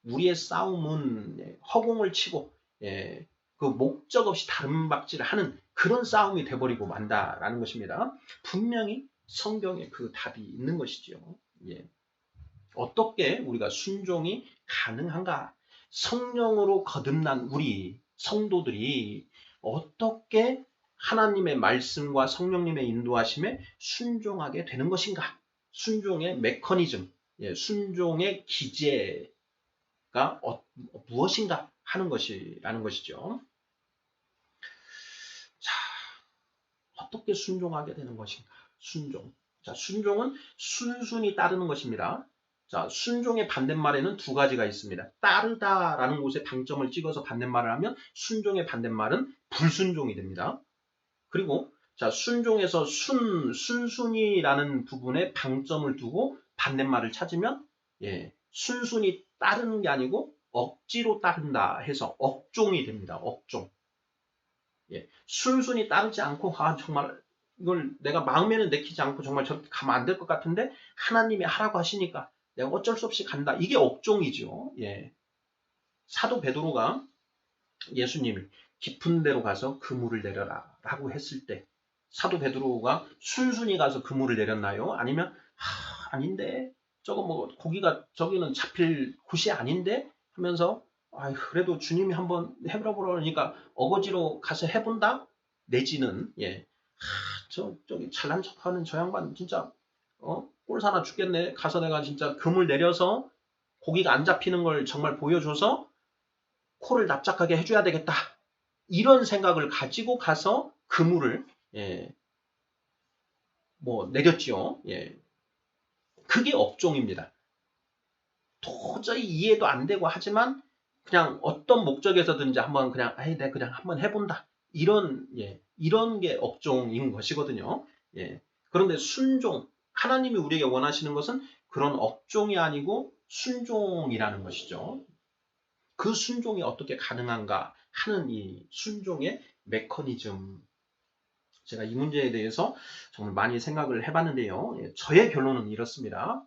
우리의 싸움은 허공을 치고 그 목적 없이 다름박질을 하는 그런 싸움이 돼버리고 만다라는 것입니다. 분명히 성경에 그 답이 있는 것이죠. 어떻게 우리가 순종이 가능한가? 성령으로 거듭난 우리 성도들이 어떻게 하나님의 말씀과 성령님의 인도하심에 순종하게 되는 것인가? 순종의 메커니즘, 순종의 기제, 무엇인가 하는 것이라는 것이죠. 자, 어떻게 순종하게 되는 것인가? 순종. 자, 순종은 순순히 따르는 것입니다. 자, 순종의 반대말에는 두 가지가 있습니다. 따르다라는 곳에 방점을 찍어서 반대말을 하면 순종의 반대말은 불순종이 됩니다. 그리고 자, 순종에서 순순히라는 부분에 방점을 두고 반대말을 찾으면 순순히 따르는 게 아니고 억지로 따른다 해서 억종이 됩니다. 억종. 순순히 따르지 않고 정말 이걸 내가 마음에는 내키지 않고 정말 저렇게 가면 안 될 것 같은데 하나님이 하라고 하시니까 내가 어쩔 수 없이 간다. 이게 억종이죠. 사도 베드로가 예수님이 깊은 데로 가서 그물을 내려라 라고 했을 때 사도 베드로가 순순히 가서 그물을 내렸나요? 아니면 아닌데 저거 뭐 고기가 저기는 잡힐 곳이 아닌데 하면서 그래도 주님이 한번 해보라 그러니까 어거지로 가서 해본다? 내지는 저기 잘난 척하는 저 양반 진짜 꼴 사나 죽겠네. 가서 내가 진짜 그물 내려서 고기가 안 잡히는 걸 정말 보여줘서 코를 납작하게 해줘야 되겠다. 이런 생각을 가지고 가서 그물을 내렸죠. 그게 업종입니다. 도저히 이해도 안 되고 하지만 그냥 어떤 목적에서든지 한번 그냥 내가 그냥 한번 해본다. 이런 게 업종인 것이거든요. 그런데 순종, 하나님이 우리에게 원하시는 것은 그런 업종이 아니고 순종이라는 것이죠. 그 순종이 어떻게 가능한가 하는 이 순종의 메커니즘. 제가 이 문제에 대해서 정말 많이 생각을 해봤는데요. 저의 결론은 이렇습니다.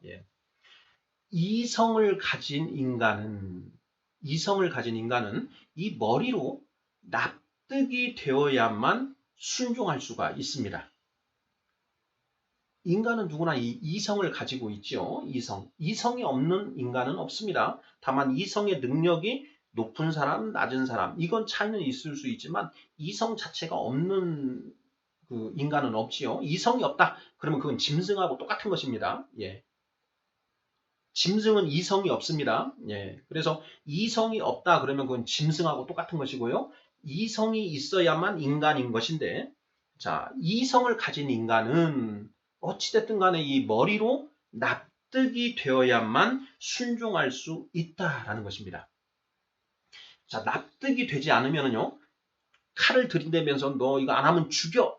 이성을 가진 인간은 이 머리로 납득이 되어야만 순종할 수가 있습니다. 인간은 누구나 이 이성을 가지고 있죠. 이성이 없는 인간은 없습니다. 다만 이성의 능력이 높은 사람, 낮은 사람 이건 차이는 있을 수 있지만 이성 자체가 없는 그 인간은 없지요. 이성이 없다. 그러면 그건 짐승하고 똑같은 것입니다. 짐승은 이성이 없습니다. 그래서 이성이 없다 그러면 그건 짐승하고 똑같은 것이고요. 이성이 있어야만 인간인 것인데, 자, 이성을 가진 인간은 어찌됐든 간에 이 머리로 납득이 되어야만 순종할 수 있다라는 것입니다. 자, 납득이 되지 않으면요, 칼을 들이대면서 너 이거 안 하면 죽여.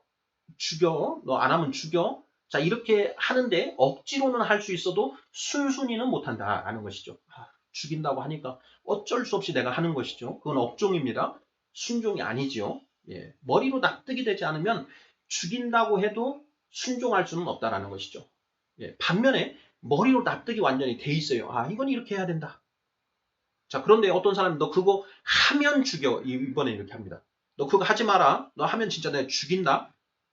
너 안 하면 죽여. 자, 이렇게 하는데 억지로는 할 수 있어도 순순히는 못한다라는 것이죠. 죽인다고 하니까 어쩔 수 없이 내가 하는 것이죠. 그건 업종입니다. 순종이 아니지요. 머리로 납득이 되지 않으면 죽인다고 해도 순종할 수는 없다라는 것이죠. 반면에 머리로 납득이 완전히 돼 있어요. 이건 이렇게 해야 된다. 자, 그런데 어떤 사람이 너 그거 하면 죽여. 이번에 이렇게 합니다. 너 그거 하지 마라. 너 하면 진짜 내가 죽인다.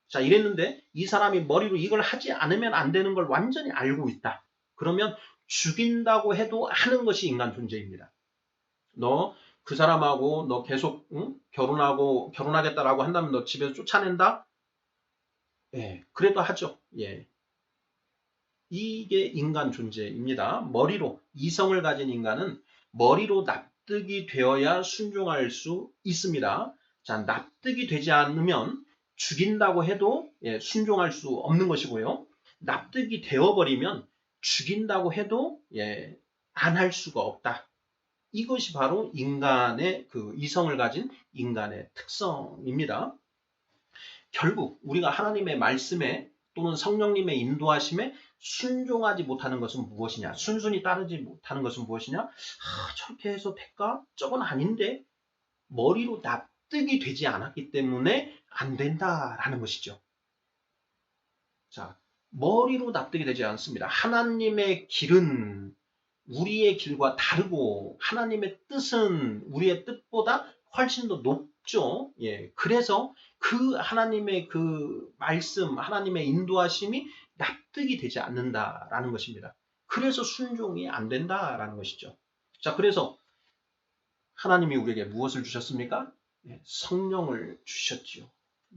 자, 이랬는데 이 사람이 머리로 이걸 하지 않으면 안 되는 걸 완전히 알고 있다. 그러면 죽인다고 해도 하는 것이 인간 존재입니다. 너 그 사람하고 너 계속 결혼하겠다라고 한다면 너 집에서 쫓아낸다? 그래도 하죠. 이게 인간 존재입니다. 머리로 이성을 가진 인간은 머리로 납득이 되어야 순종할 수 있습니다. 자, 납득이 되지 않으면 죽인다고 해도 순종할 수 없는 것이고요. 납득이 되어버리면 죽인다고 해도 안 할 수가 없다. 이것이 바로 인간의 그 이성을 가진 인간의 특성입니다. 결국 우리가 하나님의 말씀에 또는 성령님의 인도하심에 순종하지 못하는 것은 무엇이냐? 순순히 따르지 못하는 것은 무엇이냐? 저렇게 해서 될까? 저건 아닌데 머리로 납득이 되지 않았기 때문에 안 된다라는 것이죠. 자, 머리로 납득이 되지 않습니다. 하나님의 길은 우리의 길과 다르고 하나님의 뜻은 우리의 뜻보다 훨씬 더 높죠. 그래서 그 하나님의 그 말씀, 하나님의 인도하심이 납득이 되지 않는다라는 것입니다. 그래서 순종이 안 된다라는 것이죠. 자, 그래서 하나님이 우리에게 무엇을 주셨습니까? 성령을 주셨지요.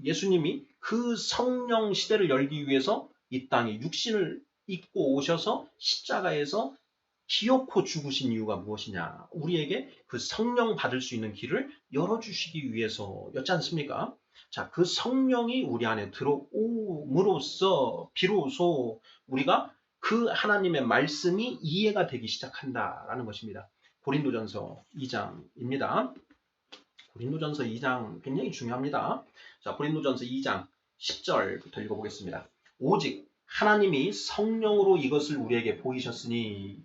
예수님이 그 성령 시대를 열기 위해서 이 땅에 육신을 입고 오셔서 십자가에서 기어코 죽으신 이유가 무엇이냐? 우리에게 그 성령 받을 수 있는 길을 열어주시기 위해서였지 않습니까? 자, 그 성령이 우리 안에 들어옴으로써 비로소 우리가 그 하나님의 말씀이 이해가 되기 시작한다라는 것입니다. 고린도전서 2장입니다. 고린도전서 2장 굉장히 중요합니다. 자, 고린도전서 2장 10절부터 읽어보겠습니다. 오직 하나님이 성령으로 이것을 우리에게 보이셨으니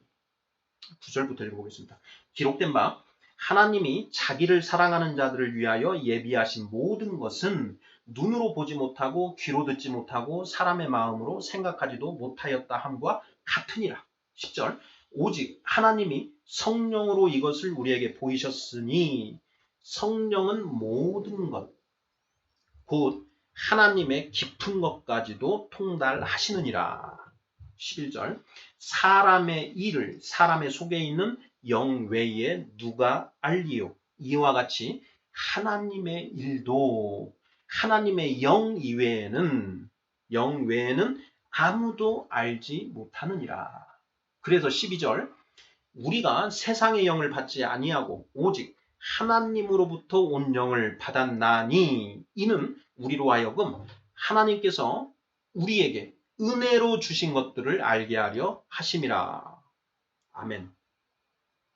9절부터 읽어보겠습니다. 기록된 바 하나님이 자기를 사랑하는 자들을 위하여 예비하신 모든 것은 눈으로 보지 못하고 귀로 듣지 못하고 사람의 마음으로 생각하지도 못하였다 함과 같으니라. 10절 오직 하나님이 성령으로 이것을 우리에게 보이셨으니 성령은 모든 것 곧 하나님의 깊은 것까지도 통달하시느니라. 11절 사람의 일을 사람의 속에 있는 영 외에 누가 알리요? 이와 같이 하나님의 일도 하나님의 영 외에는 아무도 알지 못하느니라. 그래서 12절 우리가 세상의 영을 받지 아니하고 오직 하나님으로부터 온 영을 받았나니 이는 우리로 하여금 하나님께서 우리에게 은혜로 주신 것들을 알게 하려 하심이라. 아멘.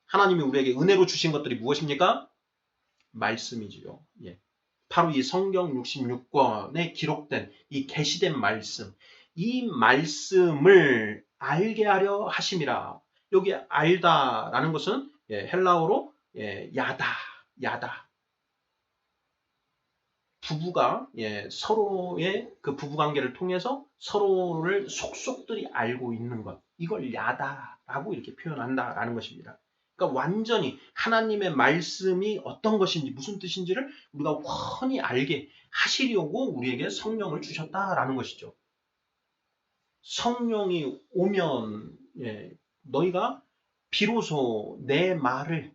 하나님이 우리에게 은혜로 주신 것들이 무엇입니까? 말씀이지요. 예. 바로 이 성경 66권에 기록된 이 계시된 말씀, 이 말씀을 알게 하려 하심이라. 여기 알다라는 것은 헬라어로 야다. 부부가 서로의 그 부부관계를 통해서 서로를 속속들이 알고 있는 것, 이걸 야다라고 이렇게 표현한다라는 것입니다. 그러니까 완전히 하나님의 말씀이 어떤 것인지 무슨 뜻인지를 우리가 훤히 알게 하시려고 우리에게 성령을 주셨다라는 것이죠. 성령이 오면 너희가 비로소 내 말을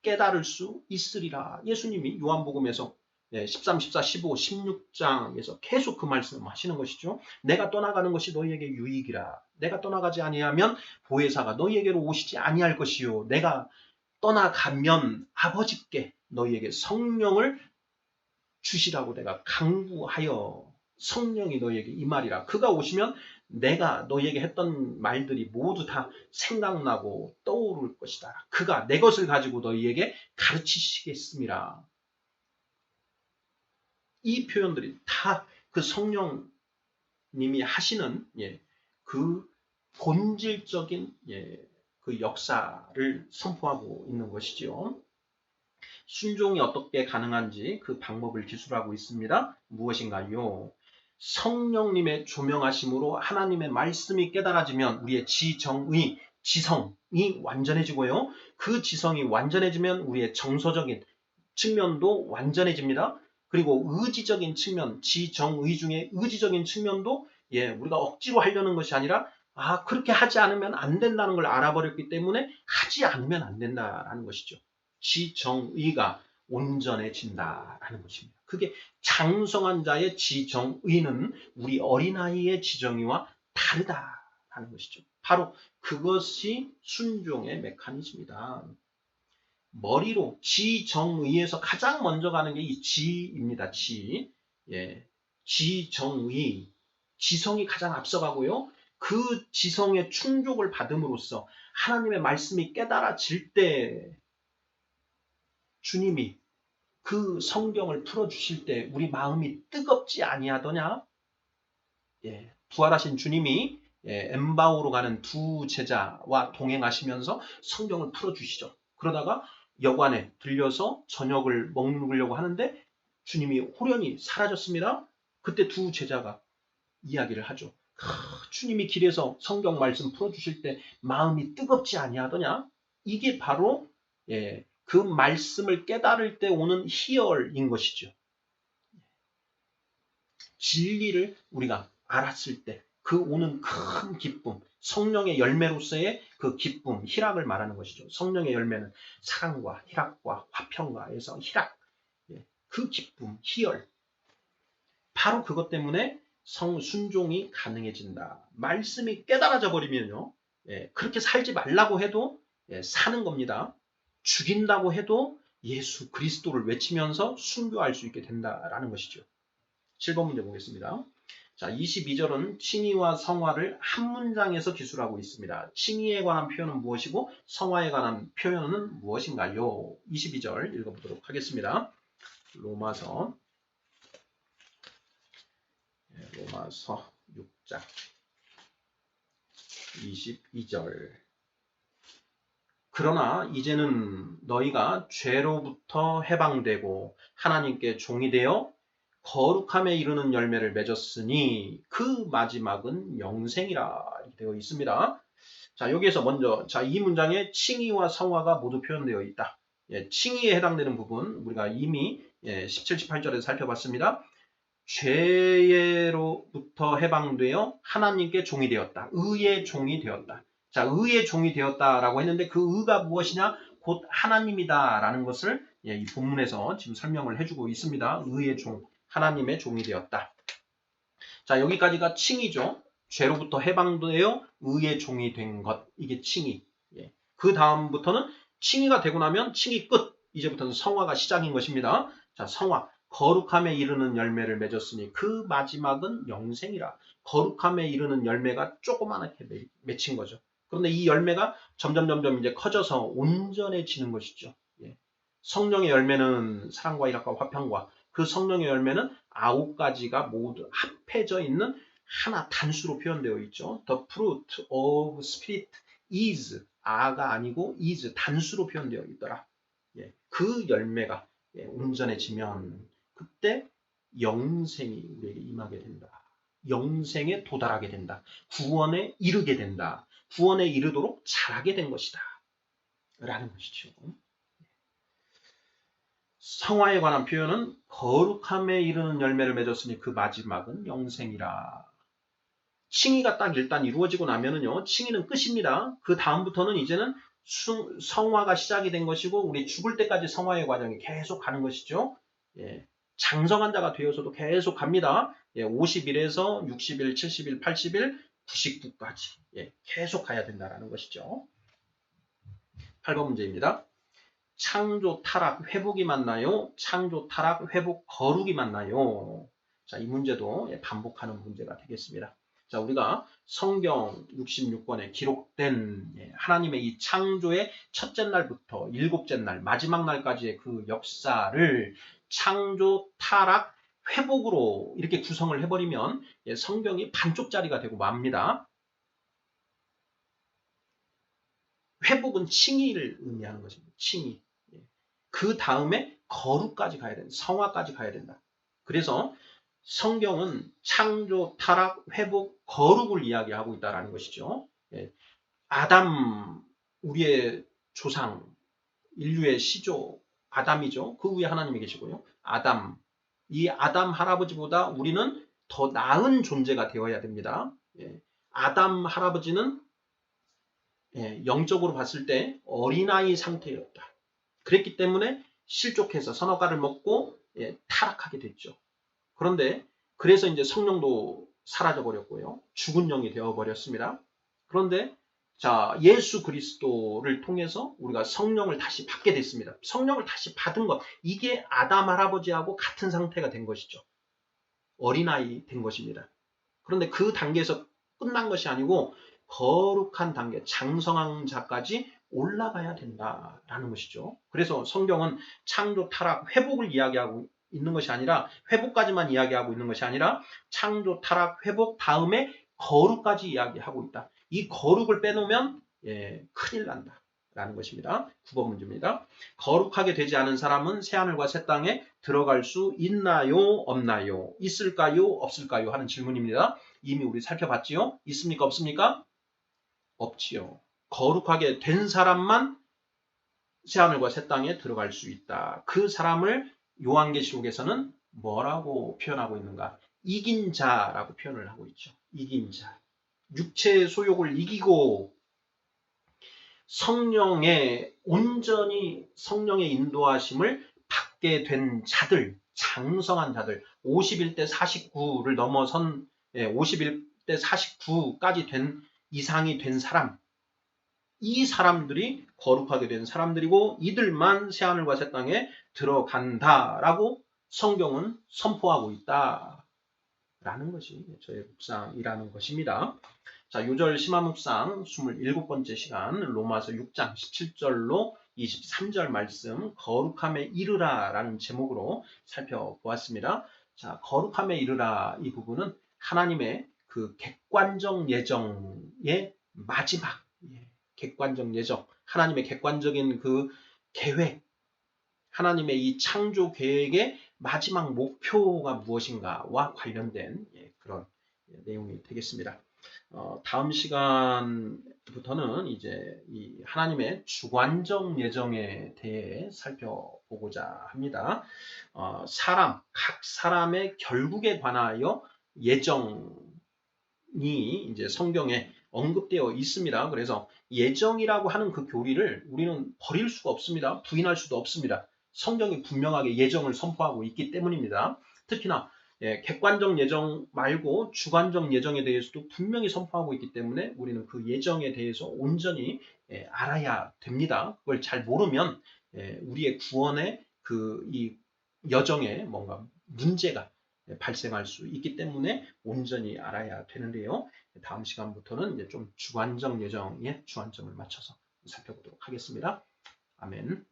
깨달을 수 있으리라. 예수님이 요한복음에서 13, 14, 15, 16장에서 계속 그 말씀을 하시는 것이죠. 내가 떠나가는 것이 너희에게 유익이라. 내가 떠나가지 아니하면 보혜사가 너희에게로 오시지 아니할 것이요. 내가 떠나가면 아버지께 너희에게 성령을 주시라고 내가 강구하여 성령이 너희에게 이 말이라. 그가 오시면 내가 너희에게 했던 말들이 모두 다 생각나고 떠오를 것이다. 그가 내 것을 가지고 너희에게 가르치시겠습니다. 이 표현들이 다 그 성령님이 하시는 그 본질적인 그 역사를 선포하고 있는 것이죠. 순종이 어떻게 가능한지 그 방법을 기술하고 있습니다. 무엇인가요? 성령님의 조명하심으로 하나님의 말씀이 깨달아지면 우리의 지성이 완전해지고요. 그 지성이 완전해지면 우리의 정서적인 측면도 완전해집니다. 그리고 의지적인 측면, 지정의 중에 의지적인 측면도 우리가 억지로 하려는 것이 아니라 그렇게 하지 않으면 안 된다는 걸 알아버렸기 때문에 하지 않으면 안 된다라는 것이죠. 지정의가 온전해진다라는 것입니다. 그게 장성한 자의 지정의는 우리 어린아이의 지정의와 다르다라는 것이죠. 바로 그것이 순종의 메커니즘이다. 머리로 지정의에서 가장 먼저 가는 게 이 지입니다. 지정의, 지성이 가장 앞서가고요. 그 지성의 충족을 받음으로써 하나님의 말씀이 깨달아질 때 주님이 그 성경을 풀어주실 때 우리 마음이 뜨겁지 아니하더냐? 부활하신 주님이 엠바오로 가는 두 제자와 동행하시면서 성경을 풀어주시죠. 그러다가 여관에 들려서 저녁을 먹으려고 하는데 주님이 호련히 사라졌습니다. 그때 두 제자가 이야기를 하죠. 주님이 길에서 성경 말씀 풀어주실 때 마음이 뜨겁지 아니하더냐? 이게 바로 그 말씀을 깨달을 때 오는 희열인 것이죠. 진리를 우리가 알았을 때 그 오는 큰 기쁨, 성령의 열매로서의 그 기쁨, 희락을 말하는 것이죠. 성령의 열매는 사랑과 희락과 화평과에서 희락, 그 기쁨, 희열. 바로 그것 때문에 순종이 가능해진다. 말씀이 깨달아져 버리면요. 그렇게 살지 말라고 해도 사는 겁니다. 죽인다고 해도 예수 그리스도를 외치면서 순교할 수 있게 된다라는 것이죠. 7번 문제 보겠습니다. 자, 22절은 칭의와 성화를 한 문장에서 기술하고 있습니다. 칭의에 관한 표현은 무엇이고 성화에 관한 표현은 무엇인가요? 22절 읽어보도록 하겠습니다. 로마서 6장 22절. 그러나 이제는 너희가 죄로부터 해방되고 하나님께 종이 되어 거룩함에 이르는 열매를 맺었으니 그 마지막은 영생이라 되어 있습니다. 자, 여기에서 먼저 이 문장에 칭의와 성화가 모두 표현되어 있다. 칭의에 해당되는 부분 우리가 이미 17, 18절에서 살펴봤습니다. 죄로부터 해방되어 하나님께 종이 되었다. 의의 종이 되었다. 자, 의의 종이 되었다라고 했는데 그 의가 무엇이냐? 곧 하나님이다라는 것을 이 본문에서 지금 설명을 해주고 있습니다. 의의 종, 하나님의 종이 되었다. 자, 여기까지가 칭의죠. 죄로부터 해방되어 의의 종이 된 것, 이게 칭의. 그 다음부터는 칭의가 되고 나면 칭의 끝. 이제부터는 성화가 시작인 것입니다. 자, 성화. 거룩함에 이르는 열매를 맺었으니 그 마지막은 영생이라. 거룩함에 이르는 열매가 조그맣게 맺힌 거죠. 그런데 이 열매가 점점 이제 커져서 온전해지는 것이죠. 성령의 열매는 사랑과 희락과 화평과 그 성령의 열매는 9가지가 모두 합해져 있는 하나 단수로 표현되어 있죠. The fruit of spirit is 아가 아니고 is 단수로 표현되어 있더라. 그 열매가 온전해지면 그때 영생이 우리에게 임하게 된다. 영생에 도달하게 된다. 구원에 이르게 된다. 구원에 이르도록 잘하게 된 것이다. 라는 것이죠. 성화에 관한 표현은 거룩함에 이르는 열매를 맺었으니 그 마지막은 영생이라. 칭의가 딱 일단 이루어지고 나면은요, 칭의는 끝입니다. 그 다음부터는 이제는 성화가 시작이 된 것이고 우리 죽을 때까지 성화의 과정이 계속 가는 것이죠. 장성한 자가 되어서도 계속 갑니다. 50일에서 60일, 70일, 80일, 99까지 계속 가야 된다는 것이죠. 8번 문제입니다. 창조, 타락, 회복이 맞나요? 창조, 타락, 회복, 거룩이 맞나요? 자, 이 문제도 반복하는 문제가 되겠습니다. 자, 우리가 성경 66권에 기록된 하나님의 이 창조의 첫째 날부터 일곱째 날, 마지막 날까지의 그 역사를 창조, 타락, 회복으로 이렇게 구성을 해버리면 성경이 반쪽짜리가 되고 맙니다. 회복은 칭의를 의미하는 것입니다. 칭의. 그 다음에 거룩까지 가야 된다. 성화까지 가야 된다. 그래서 성경은 창조, 타락, 회복, 거룩을 이야기하고 있다는 것이죠. 아담, 우리의 조상, 인류의 시조, 아담이죠. 그 위에 하나님이 계시고요. 아담, 이 아담 할아버지보다 우리는 더 나은 존재가 되어야 됩니다. 아담 할아버지는 영적으로 봤을 때 어린아이 상태였다. 그랬기 때문에 실족해서 선악과를 먹고 타락하게 됐죠. 그런데 그래서 이제 성령도 사라져 버렸고요. 죽은 영이 되어 버렸습니다. 그런데 자, 예수 그리스도를 통해서 우리가 성령을 다시 받게 됐습니다. 성령을 다시 받은 것, 이게 아담 할아버지하고 같은 상태가 된 것이죠. 어린아이 된 것입니다. 그런데 그 단계에서 끝난 것이 아니고 거룩한 단계, 장성한 자까지 올라가야 된다라는 것이죠. 그래서 성경은 창조, 타락, 회복을 이야기하고 있는 것이 아니라 회복까지만 이야기하고 있는 것이 아니라 창조, 타락, 회복 다음에 거룩까지 이야기하고 있다. 이 거룩을 빼놓으면 큰일 난다. 라는 것입니다. 9번 문제입니다. 거룩하게 되지 않은 사람은 새하늘과 새 땅에 들어갈 수 있나요? 없나요? 있을까요? 없을까요? 하는 질문입니다. 이미 우리 살펴봤지요? 있습니까? 없습니까? 없지요. 거룩하게 된 사람만 새하늘과 새 땅에 들어갈 수 있다. 그 사람을 요한계시록에서는 뭐라고 표현하고 있는가? 이긴 자라고 표현을 하고 있죠. 이긴 자. 육체의 소욕을 이기고 성령의 온전히 성령의 인도하심을 받게 된 자들, 장성한 자들, 51대 49를 넘어선 51대 49까지 된 이상이 된 사람, 이 사람들이 거룩하게 된 사람들이고 이들만 새하늘과 새 땅에 들어간다라고 성경은 선포하고 있다라는 것이 저의 묵상이라는 것입니다. 자, 요절 심화 묵상 27번째 시간 로마서 6장 17절로 23절 말씀 거룩함에 이르라 라는 제목으로 살펴보았습니다. 자, 거룩함에 이르라 이 부분은 하나님의 그 객관적 예정의 마지막 객관적 예정, 하나님의 객관적인 그 계획, 하나님의 이 창조 계획의 마지막 목표가 무엇인가와 관련된 그런 내용이 되겠습니다. 다음 시간부터는 이제 이 하나님의 주관적 예정에 대해 살펴보고자 합니다. 각 사람의 결국에 관하여 예정이 이제 성경에 언급되어 있습니다. 그래서 예정이라고 하는 그 교리를 우리는 버릴 수가 없습니다. 부인할 수도 없습니다. 성경이 분명하게 예정을 선포하고 있기 때문입니다. 특히나 객관적 예정 말고 주관적 예정에 대해서도 분명히 선포하고 있기 때문에 우리는 그 예정에 대해서 온전히 알아야 됩니다. 그걸 잘 모르면 우리의 구원의 그 이 여정에 뭔가 문제가 발생할 수 있기 때문에 온전히 알아야 되는데요. 다음 시간부터는 이제 좀 주관적 예정에 주안점을 맞춰서 살펴보도록 하겠습니다. 아멘.